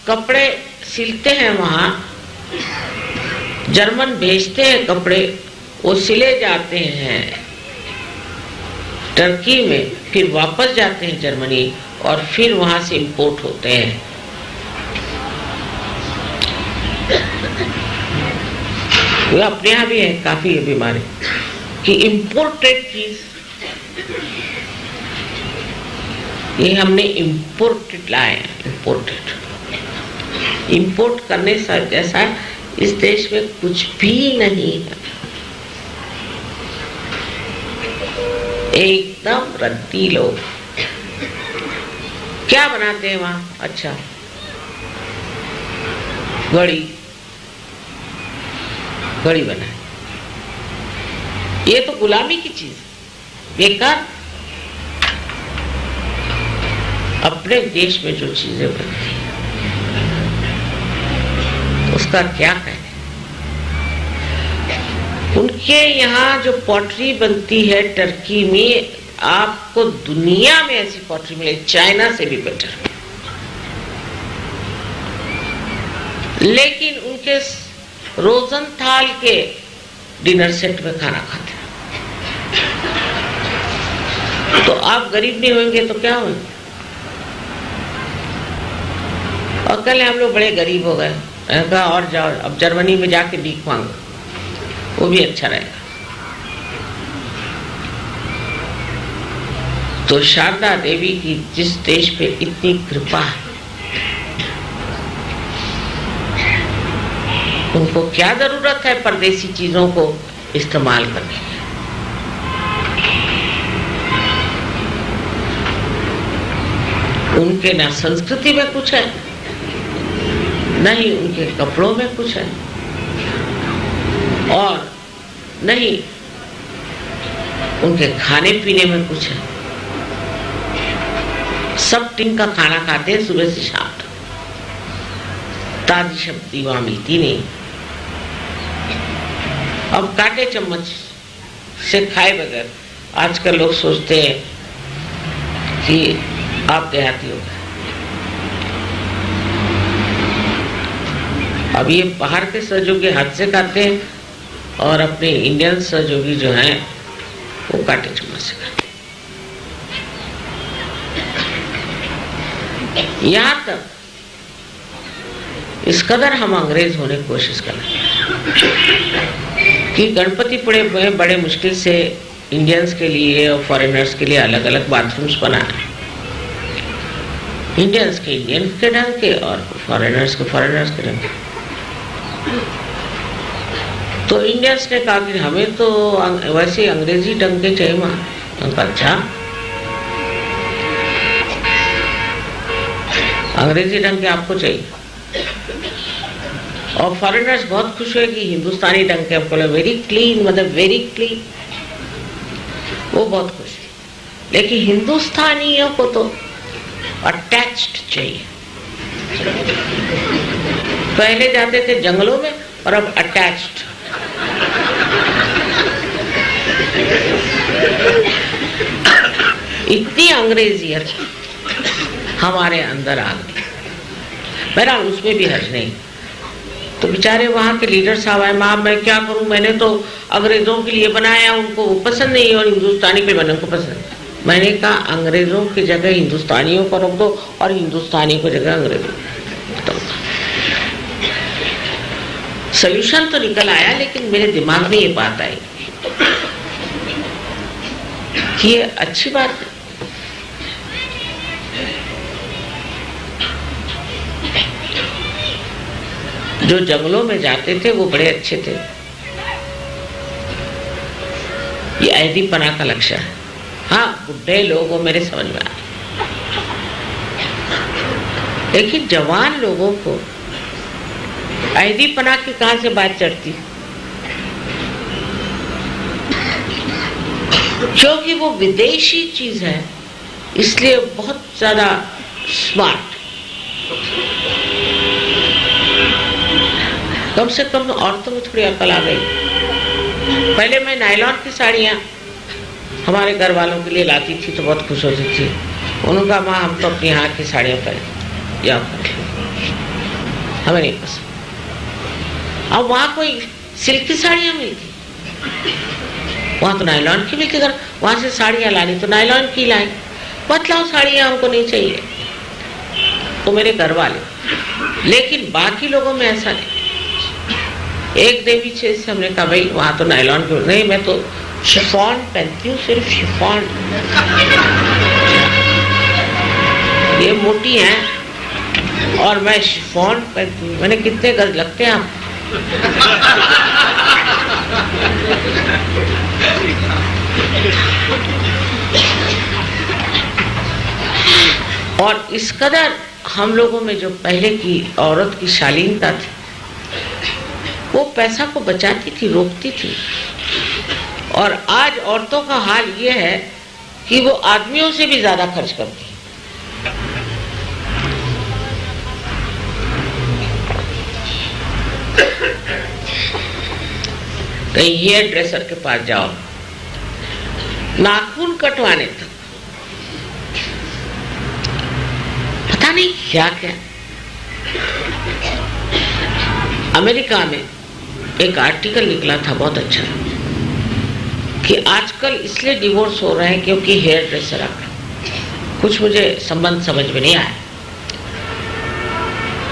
कपड़े सिलते हैं वहां, जर्मन भेजते हैं कपड़े, वो सिले जाते हैं टर्की में, फिर वापस जाते हैं जर्मनी और फिर वहां से इंपोर्ट होते हैं। वो अपने यहाँ भी है काफी ये बीमारी कि इम्पोर्टेड चीज, ये हमने इम्पोर्टेड लाए, इम्पोर्ट करने से जैसा इस देश में कुछ भी नहीं है, एकदम रद्दी लोग। क्या बनाते हैं वहां? अच्छा, घड़ी बनाए, ये तो गुलामी की चीज, बेकार। अपने देश में जो चीजें बनती हैं उसका क्या कहें। उनके यहाँ जो पॉटरी बनती है टर्की में, आपको दुनिया में ऐसी पॉटरी मिले, चाइना से भी बेटर। लेकिन उनके रोजनथाल के डिनर सेट में खाना खाते हैं। तो आप गरीब नहीं होंगे तो क्या होंगे? और कल हम लोग बड़े गरीब हो गए, कहा और जाओ अब जर्मनी में जाके भीख मांगो, वो भी अच्छा रहेगा। तो शारदा देवी की जिस देश पे इतनी कृपा है, उनको क्या जरूरत है परदेसी चीजों को इस्तेमाल करने की? उनके ना संस्कृति में कुछ है, नहीं उनके कपड़ों में कुछ है, और नहीं उनके खाने पीने में कुछ है। सब टिन का खाना खाते हैं सुबह से शाम तक, ताजी सब्जी वहां मिलती नहीं। अब कांटे चम्मच से खाए बगैर आजकल लोग सोचते हैं कि आप देहाती हो गए। अब ये बाहर के सहयोगी हाथ से खाते हैं और अपने इंडियन सहयोगी जो हैं वो कांटे चम्मच से खाते हैं। यहां तक इस कदर हम अंग्रेज होने की कोशिश कर रहे हैं कि गणपतिपुरे में बड़े मुश्किल से इंडियंस के लिए और फॉरेनर्स के लिए अलग अलग बाथरूम्स बनाए, इंडियंस के इंडियन के ढंग के और फॉरेनर्स के ढंग के। तो इंडियंस ने कहा कि हमें तो वैसे अंग्रेजी ढंग के चाहिए वहां। अच्छा, अंग्रेजी ढंग के आपको चाहिए, और फॉरेनर्स बहुत खुश हुए कि हिंदुस्तानी ढंग के आपको, वेरी क्लीन, मतलब वेरी क्लीन, वो बहुत खुश है। लेकिन हिंदुस्तानियों को तो अटैच्ड चाहिए। पहले जाते थे जंगलों में और अब अटैच्ड। इतनी अंग्रेजियत हमारे अंदर आ गई। बहरहाल उसमें भी हर्ज नहीं। तो बेचारे वहां के लीडर साहब आए, माँ मैं क्या करूं, मैंने तो अंग्रेजों के लिए बनाया, उनको पसंद नहीं और हिंदुस्तानी के बने को पसंद। मैंने कहा अंग्रेजों की जगह हिंदुस्तानियों को रख दो और हिंदुस्तानी को जगह अंग्रेजों। सोल्यूशन तो निकल आया, लेकिन मेरे दिमाग में ये बात आई कि ये अच्छी बात है। जो जंगलों में जाते थे वो बड़े अच्छे थे, ये ऐदीपना का लक्ष्य है। हाँ, बुढ़े लोग वो मेरे समझ में आए, लेकिन जवान लोगों को ऐदीपना की कहां से बात चढ़ती? क्योंकि वो विदेशी चीज है, इसलिए बहुत ज्यादा स्मार्ट। कम से कम औरतों में थोड़ी अकल आ गई। पहले मैं नायलॉन की साड़ियाँ हमारे घर वालों के लिए लाती थी तो बहुत खुश होती थी। उन्होंने कहा माँ हम तो अपनी हाथ की साड़ियाँ पहने या हमें नहीं पसंद। अब वहाँ कोई सिल्क की साड़ियाँ मिलती, वहाँ तो नायलॉन की मिलती। अगर वहाँ से साड़ियाँ लानी तो नायलॉन की लाई, बतलाओ साड़ियाँ हमको नहीं चाहिए। तो मेरे घर वाले, लेकिन बाकी लोगों में ऐसा नहीं। एक देवी से हमने कहा भाई वहाँ तो नायलॉन की नहीं, मैं तो शिफॉन पहनती हूँ, सिर्फ शिफॉन। ये मोटी है और मैं शिफॉन पहनती हूँ। मैंने कितने गज लगते हैं आप? और इस कदर हम लोगों में जो पहले की औरत की शालीनता थी, वो पैसा को बचाती थी, रोकती थी। और आज औरतों का हाल ये है कि वो आदमियों से भी ज्यादा खर्च करती है। कहीं हेयर ड्रेसर के पास जाओ, नाखून कटवाने तक पता नहीं क्या क्या। अमेरिका में एक आर्टिकल निकला था बहुत अच्छा कि आजकल इसलिए डिवोर्स हो रहे हैं क्योंकि हेयर ड्रेसर आ गए। कुछ मुझे संबंध समझ में नहीं आया।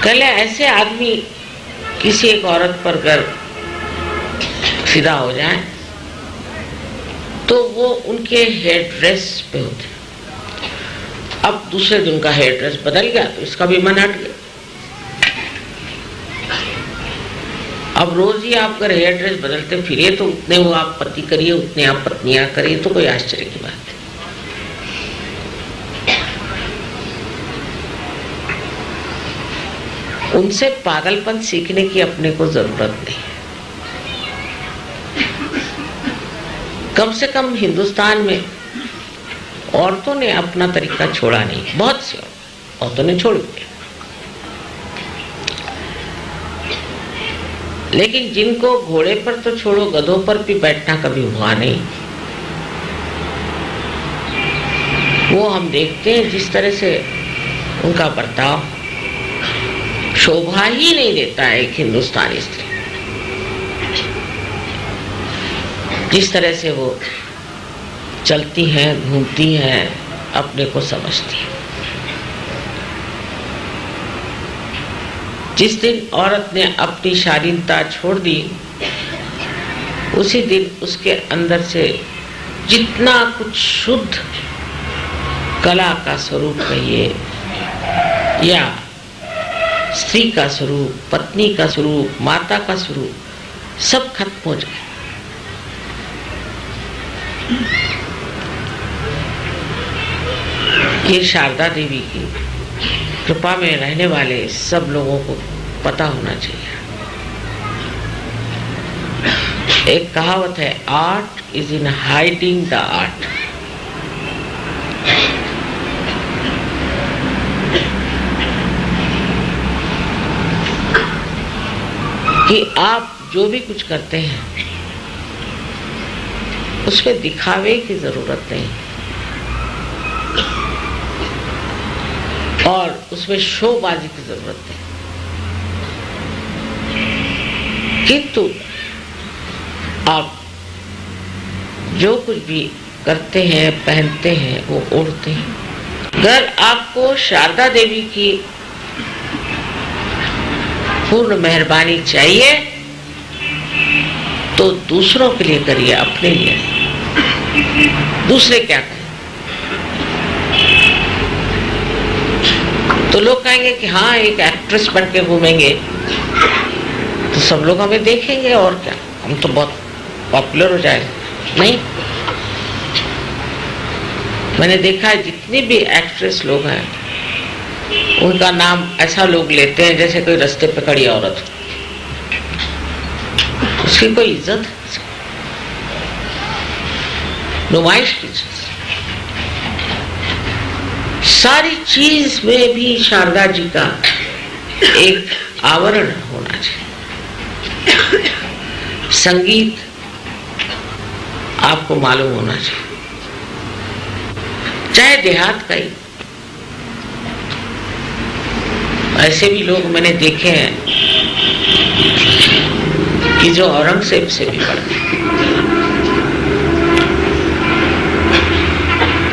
कल ऐसे आदमी किसी एक औरत पर अगर फिदा हो जाए तो वो उनके हेयर ड्रेस पे होते। अब दूसरे दिन का हेयर ड्रेस बदल गया तो इसका भी मन हट गया। अब रोज ही आप अगर हेयर ड्रेस बदलते फिरिए तो उतने वो आप पति करिए, उतने आप पत्नियां करिए, तो कोई आश्चर्य की बात है। उनसे पागलपन सीखने की अपने को जरूरत नहीं है। कम से कम हिंदुस्तान में औरतों ने अपना तरीका छोड़ा नहीं। बहुत सी औरतों ने छोड़ दिया, लेकिन जिनको घोड़े पर तो छोड़ो, गधों पर भी बैठना कभी हुआ नहीं। वो हम देखते हैं जिस तरह से उनका बर्ताव शोभा ही नहीं देता है एक हिंदुस्तानी स्त्री। जिस तरह से वो चलती हैं, घूमती हैं, अपने को समझती हैं। जिस दिन औरत ने अपनी शालीनता छोड़ दी, उसी दिन उसके अंदर से जितना कुछ शुद्ध कला का स्वरूप कहिए या स्त्री का स्वरूप, पत्नी का स्वरूप, माता का स्वरूप, सब खत्म हो जाए। ये शारदा देवी की कृपा में रहने वाले सब लोगों को पता होना चाहिए। एक कहावत है, art is in hiding the art. कि आप जो भी कुछ करते हैं उसमें दिखावे की जरूरत नहीं और उसमें शोबाजी की जरूरत नहीं, किंतु आप जो कुछ भी करते हैं, पहनते हैं, वो ओढ़ते हैं। अगर आपको शारदा देवी की पूर्ण मेहरबानी चाहिए तो दूसरों के लिए करिए, अपने लिए। दूसरे क्या करें? तो लोग कहेंगे कि हाँ एक एक्ट्रेस बन के घूमेंगे तो सब लोग हमें देखेंगे और क्या, हम तो बहुत पॉपुलर हो जाएंगे। नहीं, मैंने देखा है जितनी भी एक्ट्रेस लोग हैं उनका नाम ऐसा लोग लेते हैं जैसे कोई रास्ते पे खड़ी औरत, उसकी कोई इज्जत है? नुमाइश की चीज, सारी चीज में भी शारदा जी का एक आवरण होना चाहिए। संगीत आपको मालूम होना चाहिए, चाहे देहात का ही। ऐसे भी लोग मैंने देखे हैं कि जो औरंगजेब से भी पढ़ते,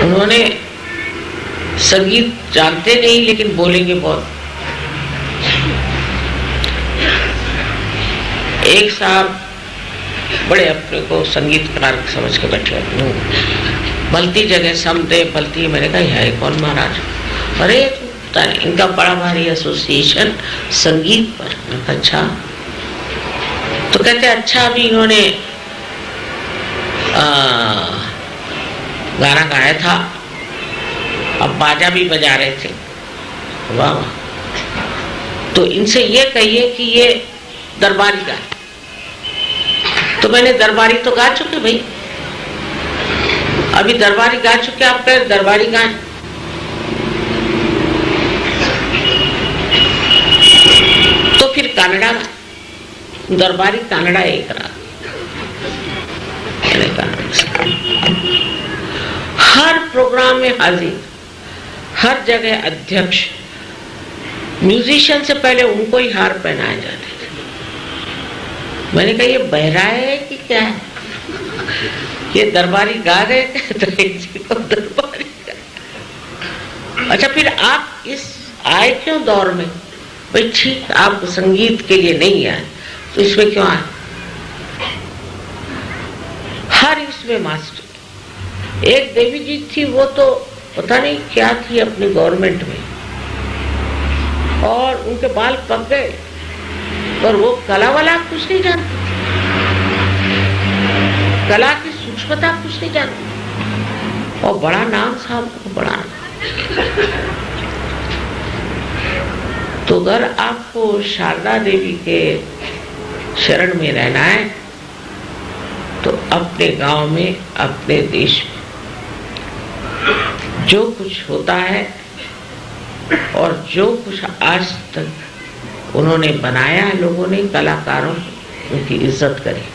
उन्होंने संगीत जानते नहीं लेकिन बोलेंगे बहुत। एक साहब बड़े अपने को संगीतकार समझ के बैठे, भलती जगह समझे भलती। मैंने कहा है कौन महाराज? अरे इनका बड़ा भारी एसोसिएशन संगीत पर। अच्छा, तो कहते अच्छा अभी इन्होंने गाना गाया था, अब बाजा भी बजा रहे थे। वाह वाह। तो इनसे ये कहिए कि ये दरबारी गाए। तो मैंने दरबारी तो गा चुके भाई, अभी दरबारी गा चुके, आप कहे दरबारी गाएं। तो फिर कन्नड़ा, दरबारी कन्नड़ा एक राग। हर प्रोग्राम में हाजिर, हर जगह अध्यक्ष, म्यूजिशियन से पहले उनको ही हार पहनाए जाते थे। मैंने कहा ये बहरा है कि क्या है? ये दरबारी गा रहे थे तो दरबारी गा। अच्छा, फिर आप इस आए क्यों दौर में? भाई ठीक, आप संगीत के लिए नहीं आए तो इसमें क्यों आए? हर इसमें मास्टर। एक देवी जी थी, वो तो पता नहीं क्या थी अपनी गवर्नमेंट में, और उनके बाल पक गए, पर वो कला वाला कुछ नहीं जानती, कला की सूक्ष्मता कुछ नहीं जानती, और बड़ा नाम साहब को बड़ा नाम। तो अगर आपको शारदा देवी के शरण में रहना है तो अपने गांव में, अपने देश में जो कुछ होता है और जो कुछ आज तक उन्होंने बनाया, लोगों ने, कलाकारों, उनकी इज्जत करी।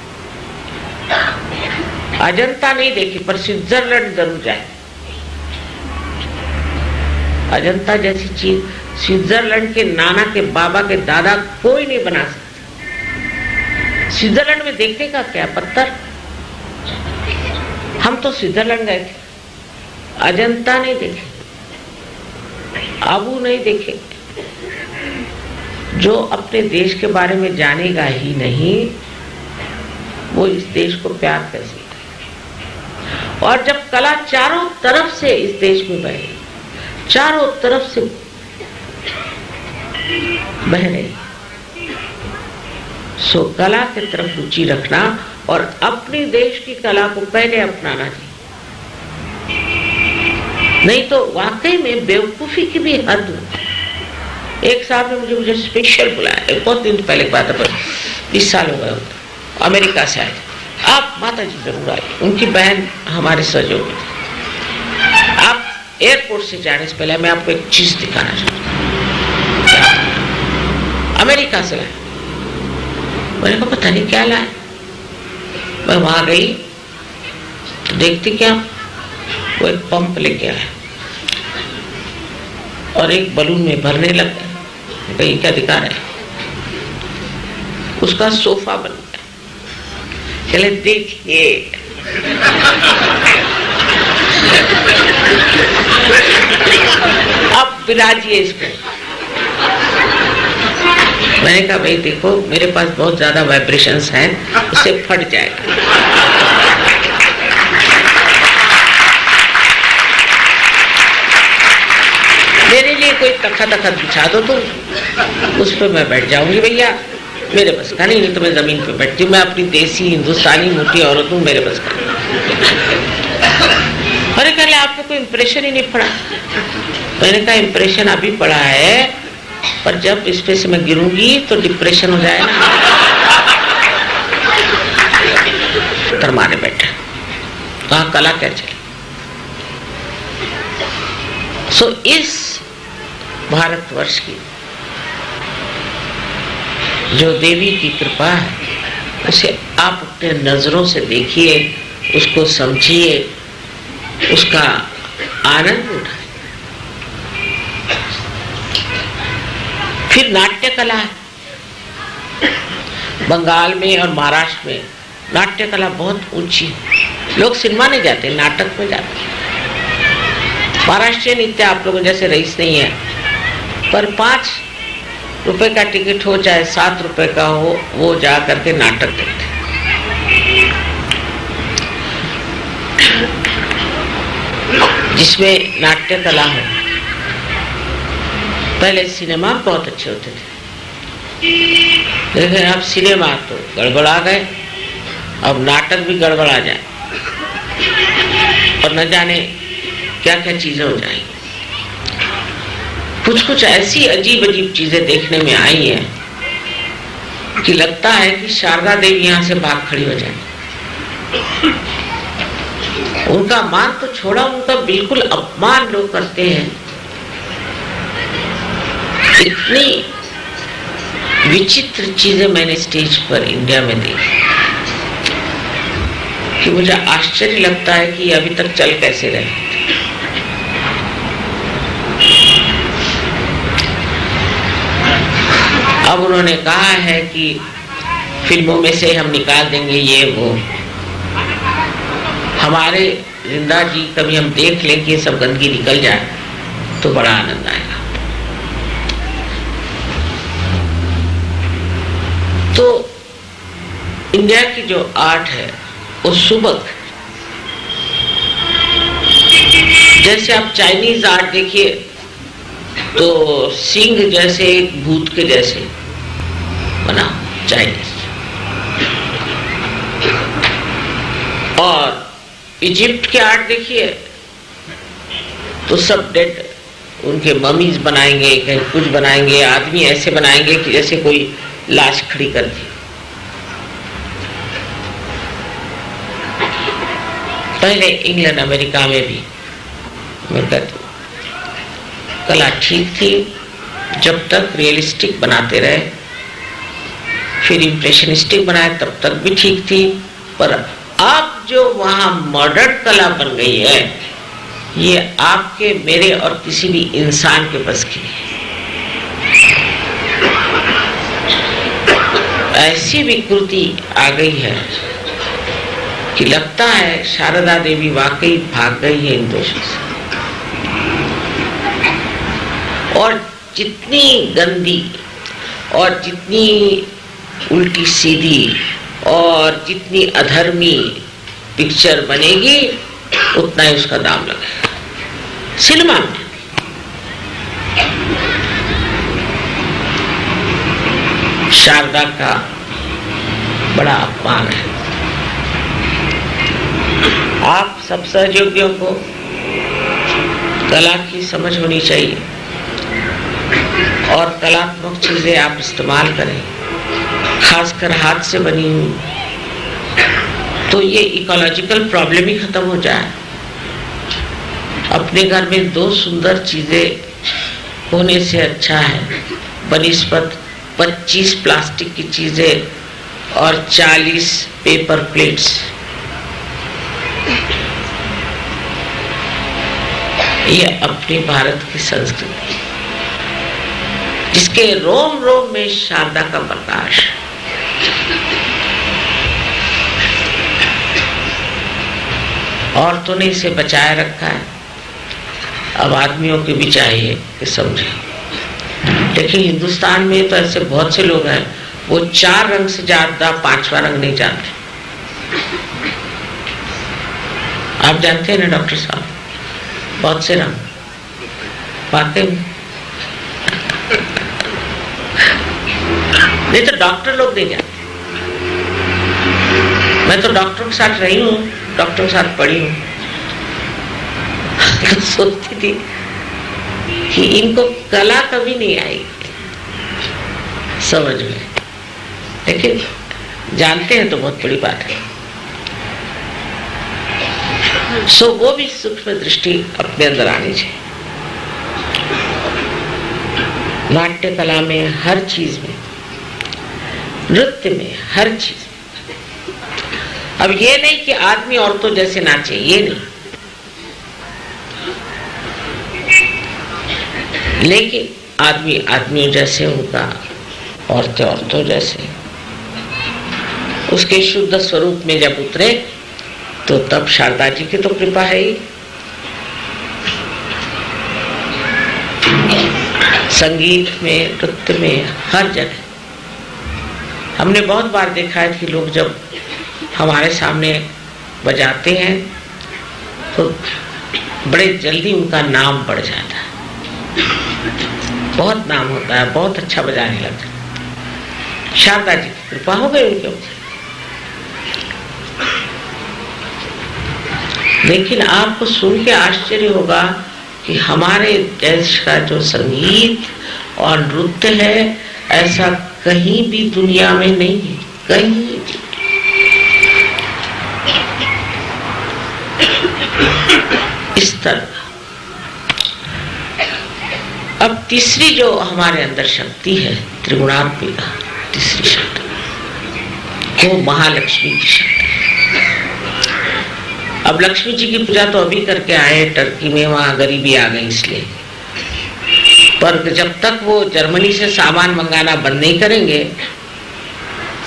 अजंता नहीं देखी पर स्विट्जरलैंड जरूर जाए। अजंता जैसी चीज स्विट्जरलैंड के नाना के बाबा के दादा कोई नहीं बना सकता। स्विट्जरलैंड में देखने का क्या? पत्थर। हम तो स्विट्जरलैंड गए थे, अजंता नहीं देखे, आबू नहीं देखे। जो अपने देश के बारे में जानेगा ही नहीं, वो इस देश को प्यार कैसे? और जब कला चारों तरफ से इस देश में बहे, चारों तरफ से बह रही, सो कला की तरफ रुचि रखना और अपने देश की कला को पहले अपनाना चाहिए। नहीं तो वाकई में बेवकूफी की भी हद हो। एक साहब ने मुझे स्पेशल बुलाया, बहुत दिन पहले की बात है, 20 साल हो गए, अमेरिका से आए। आप माता जी जरूर आए, उनकी बहन हमारे सहयोगी थी। आप एयरपोर्ट से जाने से पहले मैं आपको एक चीज दिखाना चाहता हूँ। अमेरिका से लाए, मैंने कहा पता नहीं क्या लाए। मैं वहां गई तो देखती क्या, वो एक पंप लेके आया और एक बलून में भरने लग गए। ये क्या दिखा रहे हैं? उसका सोफा बन गया। चले देखिए, अब बिराजिए इसको। मैंने कहा भाई देखो, मेरे पास बहुत ज्यादा वाइब्रेशंस हैं, उससे फट जाएगा। मेरे लिए कोई तख्ता बिछा दो तो उस पर मैं बैठ जाऊंगी भैया, मेरे बस का नहीं तो मैं जमीन पे बैठती हूँ। मैं अपनी देसी हिंदुस्तानी मोटी औरत हूँ, मेरे बस का। अरे कल आपको कोई इम्प्रेशन ही नहीं पड़ा। मैंने कहा इम्प्रेशन अभी पड़ा है, पर जब इस पे से मैं गिरूंगी तो डिप्रेशन हो जाएगा। तरमाने बैठे, कहा कला क्या चले। सो इस भारतवर्ष की जो देवी की कृपा है, उसे आप अपने नजरों से देखिए उसको समझिए, उसका आनंद उठाए। फिर नाट्य कला है। बंगाल में और महाराष्ट्र में नाट्य कला बहुत ऊंची है। लोग सिनेमा नहीं जाते, नाटक में जाते। महाराष्ट्रीय नृत्य आप लोगों जैसे रईस नहीं है, पर 5 रुपए का टिकट हो चाहे 7 रुपए का हो, वो जा करके नाटक देखते। जिसमें नाट्य कला हो। पहले सिनेमा बहुत अच्छे होते थे, लेकिन अब सिनेमा तो गड़बड़ा गए, अब नाटक भी गड़बड़ा जाए और न जाने क्या क्या चीजें हो जाएंगी। कुछ कुछ ऐसी अजीब अजीब चीजें देखने में आई है कि लगता है कि शारदा देवी यहां से भाग खड़ी हो जाए। उनका मान तो छोड़ा, उनका बिल्कुल अपमान लोग करते हैं। इतनी विचित्र चीजें मैंने स्टेज पर इंडिया में देखी कि मुझे आश्चर्य लगता है कि अभी तक चल कैसे रहे। अब उन्होंने कहा है कि फिल्मों में से हम निकाल देंगे ये वो। हमारे जिंदा जी कभी हम देख लें कि ये सब गंदगी निकल जाए तो बड़ा आनंद आएगा। तो इंडिया की जो आर्ट है वो सुबक। जैसे आप चाइनीज आर्ट देखिए तो सिंह जैसे एक भूत के जैसे बना चाइनीज, और इजिप्ट के आर्ट देखिए तो सब डेड, उनके ममीज बनाएंगे, कहीं कुछ बनाएंगे, आदमी ऐसे बनाएंगे कि जैसे कोई लाश खड़ी कर दी। पहले इंग्लैंड अमेरिका में भी मैं कहती हूँ कला ठीक थी जब तक रियलिस्टिक बनाते रहे, फिर इम्प्रेशनिस्टिक बनाए तब तक भी ठीक थी। पर अब जो वहां मॉडर्न कला बन गई है, ये आपके मेरे और किसी भी इंसान के बस की ऐसी विकृति आ गई है कि लगता है शारदा देवी वाकई भाग गई है इन दोषों से। और जितनी गंदी और जितनी उल्टी सीधी और जितनी अधर्मी पिक्चर बनेगी उतना ही उसका दाम लगेगा सिनेमा में। शारदा का बड़ा अपमान है। आप सब सहयोगियों को कला की समझ होनी चाहिए और कलात्मक चीजें आप इस्तेमाल करें, खासकर हाथ से बनी हुई, तो ये इकोलॉजिकल प्रॉब्लम ही खत्म हो जाए। अपने घर में 2 सुंदर चीजें होने से अच्छा है बनिस्बत 25 प्लास्टिक की चीजें और 40 पेपर प्लेट्स। ये अपने भारत की संस्कृति जिसके रोम रोम में शारदा का प्रकाश। औरतों ने इसे बचाए रखा है, अब आदमियों को भी चाहिए कि समझे। लेकिन हिंदुस्तान में तो ऐसे बहुत से लोग हैं, वो 4 रंग से ज्यादा 5वां रंग नहीं जानते। आप जानते हैं ना डॉक्टर साहब, बहुत से रंग वाकई में। नहीं तो डॉक्टर लोग नहीं जानते। मैं तो डॉक्टर के साथ रही हूँ, डॉक्टर के साथ पढ़ी हूँ, तो सोचती थी कि इनको कला कभी नहीं आएगी समझ में, लेकिन जानते हैं तो बहुत बड़ी बात है। सो वो भी सूक्ष्म दृष्टि अपने अंदर आनी चाहिए। नाट्य कला में, हर चीज में, नृत्य में, हर चीज। अब ये नहीं कि आदमी औरतों जैसे नाचे, ये नहीं, लेकिन आदमी आदमियों जैसे उनका, औरतें औरतों जैसे उसके शुद्ध स्वरूप में जब उतरे तो तब शारदा जी की तो कृपा है ही। संगीत में, नृत्य में, हर जगह हमने बहुत बार देखा है कि लोग जब हमारे सामने बजाते हैं तो बड़े जल्दी उनका नाम बढ़ जाता है, बहुत नाम होता है, बहुत अच्छा बजाने लगता है। शारदा जी की कृपा हो गई उनके ऊपर। लेकिन आपको सुन के आश्चर्य होगा कि हमारे देश का जो संगीत और नृत्य है ऐसा कहीं भी दुनिया में नहीं है, कहीं भी। इस तरह अब तीसरी जो हमारे अंदर शक्ति है त्रिगुणात्मिका, तीसरी शक्ति वो महालक्ष्मी की शक्ति। अब लक्ष्मी जी की पूजा तो अभी करके आए टर्की में, वहां गरीबी आ गई इसलिए, पर जब तक वो जर्मनी से सामान मंगाना बंद नहीं करेंगे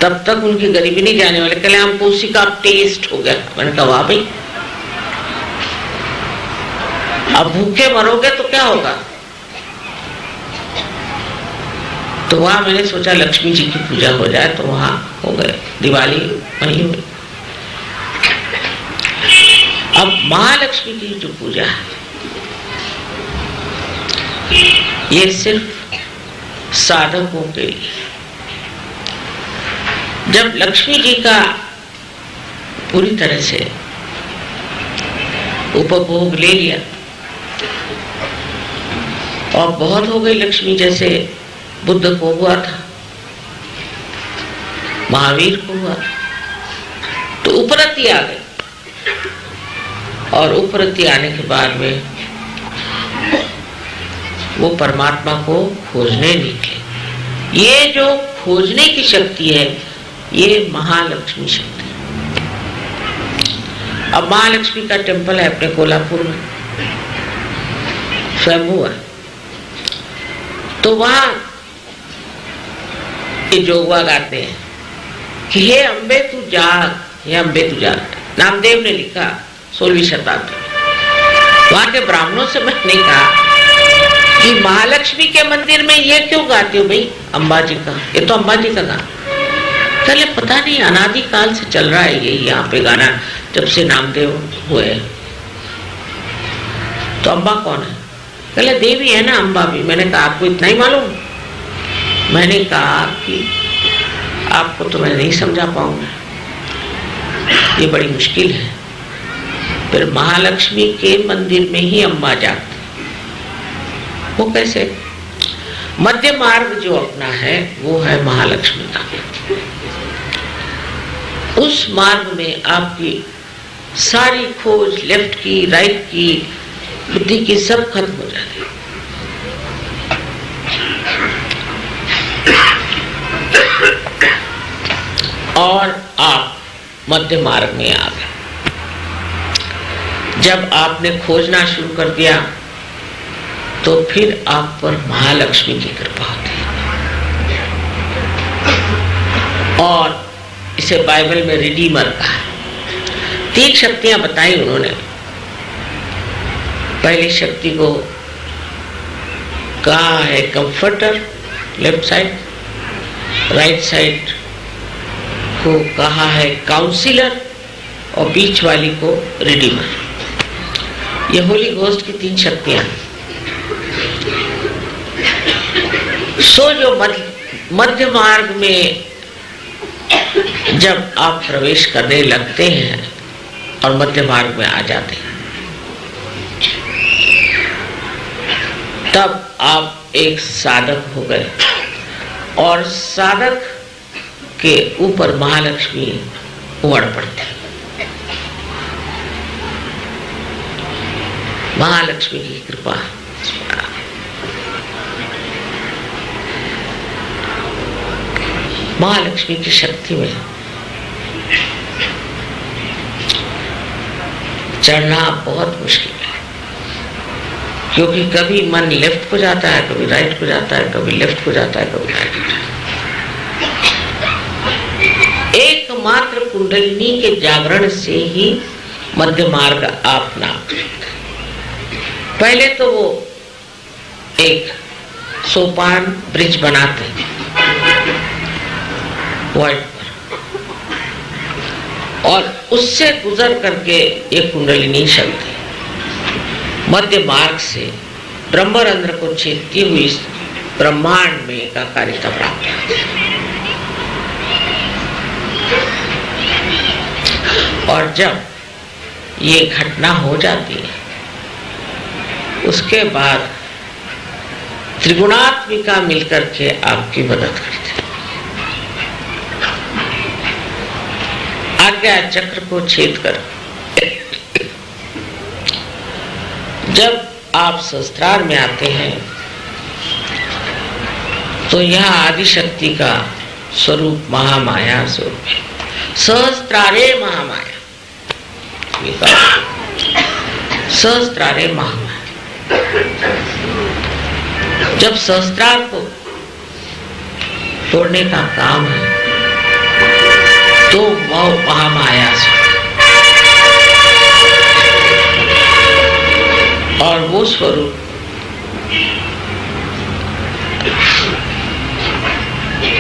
तब तक उनकी गरीबी नहीं जाने वाले। कल हमको उसी का टेस्ट हो गया। मैंने कहा वाह भाई, अब भूखे मरोगे तो क्या होगा। तो वहां मैंने सोचा लक्ष्मी जी की पूजा हो जाए, तो वहां हो गए, दिवाली वहीं हुई। अब महालक्ष्मी की जो पूजा है ये सिर्फ साधकों के लिए। जब लक्ष्मी जी का पूरी तरह से उपभोग ले लिया और बहुत हो गई लक्ष्मी, जैसे बुद्ध को हुआ था, महावीर को हुआ, तो उपरति आ गई। और उपरति आने के बाद में वो परमात्मा को खोजने निकले। ये जो खोजने की शक्ति है ये महालक्ष्मी शक्ति है। अब महालक्ष्मी का टेम्पल है अपने कोल्हापुर में, स्वयंभू है, तो वहां ये जोगवा गाते हैं कि हे अम्बे तू जाग, हे अम्बे तू जाग। नामदेव ने लिखा 16वीं शताब्दी। वहां के ब्राह्मणों से मैंने कहा कि महालक्ष्मी के मंदिर में ये क्यों गाते हो भाई, अम्बा जी का, ये तो अम्बा जी का गाना। चले पता नहीं अनादि काल से चल रहा है ये यहाँ पे गाना, जब से नामदेव हुए। तो अम्बा कौन है? कहले देवी है ना अम्बा भी। मैंने कहा आपको इतना ही मालूम? मैंने कहा कि आपको तो मैं नहीं समझा पाऊंगा, ये बड़ी मुश्किल है। फिर महालक्ष्मी के मंदिर में ही अम्बा जाती, वो कैसे? मध्य मार्ग जो अपना है वो है महालक्ष्मी का। उस मार्ग में आपकी सारी खोज लेफ्ट की, राइट की, बुद्धि की सब खत्म हो जाती है। और आप मध्य मार्ग में आ गए। जब आपने खोजना शुरू कर दिया तो फिर आप पर महालक्ष्मी की कृपा होती है। और इसे बाइबल में रिडीमर कहा है। 3 शक्तियां बताई उन्होंने। पहली शक्ति को कहा है comforter, left side, right side को कहा है काउंसिलर, और बीच वाली को रिडीमर। ये होली घोस्ट की 3 शक्तियां। सो जो मध्य मार्ग में जब आप प्रवेश करने लगते हैं और मध्य मार्ग में आ जाते हैं, तब आप एक साधक हो गए। और साधक के ऊपर महालक्ष्मी उमड़ पड़ते हैं। महालक्ष्मी की कृपा, महालक्ष्मी की शक्ति में चढ़ना बहुत मुश्किल है, क्योंकि कभी मन लेफ्ट को जाता है, कभी राइट को जाता है, कभी लेफ्ट को जाता है, कभी राइट को जाता है। एकमात्र कुंडलिनी के जागरण से ही मध्य मार्ग आप नाप सकते हैं। पहले तो वो एक सोपान ब्रिज बनाते हैं वर्ल्ड पर, और उससे गुजर करके एक कुंडलिनी शक्ति मध्य मार्ग से ब्रह्मरंध्र को छेदती हुई ब्रह्मांड में एकाकारिता प्राप्त होती है। और जब ये घटना हो जाती है, उसके बाद त्रिगुणात्मिका मिलकर के आपकी मदद करती है। आज्ञा चक्र को छेद कर जब आप सहस्त्रार में आते हैं, तो यह आदिशक्ति का स्वरूप महामाया स्वरूप है। सहस्त्रारे महामाया, सहस्त्रारे महामाया। जब सहस्त्रार को तोड़ने का काम है, तो वह महामाया से, और वो स्वरूप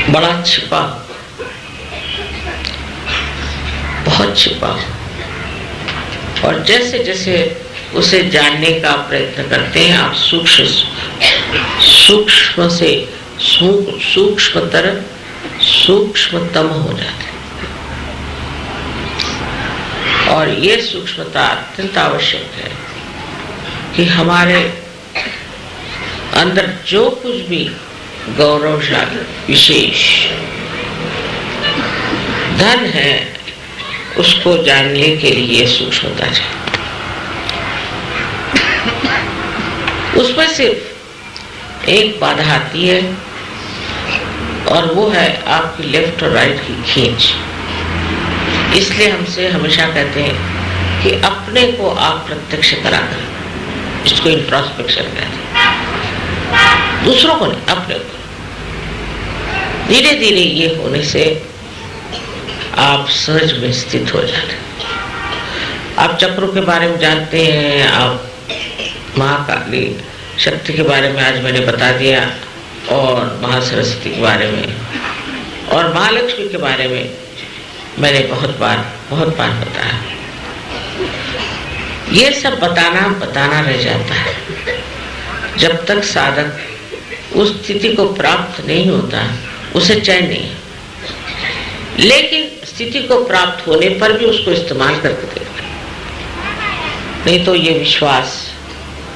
बड़ा छिपा, बहुत छिपा, और जैसे जैसे उसे जानने का प्रयत्न करते हैं, आप सूक्ष्म से सूक्ष्मतर सूक्ष्मतम हो जाते हैं। और ये सूक्ष्मता अत्यंत आवश्यक है कि हमारे अंदर जो कुछ भी गौरवशाली विशेष धन है, उसको जानने के लिए सूक्ष्मता चाहिए। उसमें सिर्फ एक बाधा आती है, और वो है आपकी लेफ्ट और राइट की खींच। इसलिए हमसे हमेशा कहते हैं कि अपने को आप प्रत्यक्ष करा करें, इसको इंट्रोस्पेक्शन कहते हैं। दूसरों को नहीं, अपने को। धीरे धीरे ये होने से आप सहज में स्थित हो जाते हैं। आप चक्रों के बारे में जानते हैं, आप महाकाली शक्ति के बारे में आज मैंने बता दिया, और महासरस्वती के बारे में और महालक्ष्मी के बारे में मैंने बहुत बार बताया। ये सब बताना रह जाता है जब तक साधक उस स्थिति को प्राप्त नहीं होता, उसे चैन नहीं है। लेकिन स्थिति को प्राप्त होने पर भी उसको इस्तेमाल करके देखना, नहीं तो ये विश्वास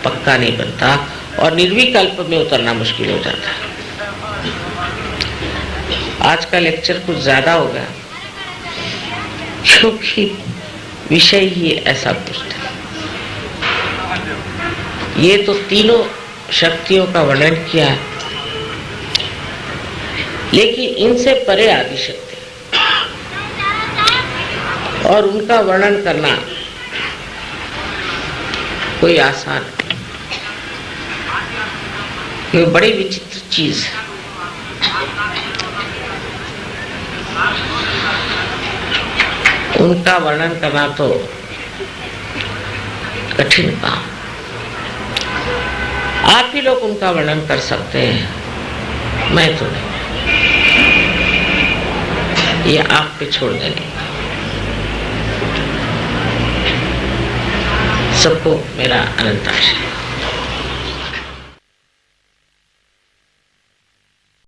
पक्का नहीं बनता और निर्विकल्प में उतरना मुश्किल हो जाता है। आज का लेक्चर कुछ ज्यादा होगा, क्योंकि विषय ही ऐसा कुछ था। ये तो तीनों शक्तियों का वर्णन किया, लेकिन इनसे परे आदि शक्ति, और उनका वर्णन करना कोई आसान, ये बड़ी विचित्र चीज है। उनका वर्णन करना तो कठिन काम। आप ही लोग उनका वर्णन कर सकते हैं, मैं तो नहीं। ये आप पे छोड़ देंगे। सबको मेरा अनंत आशीर्वाद।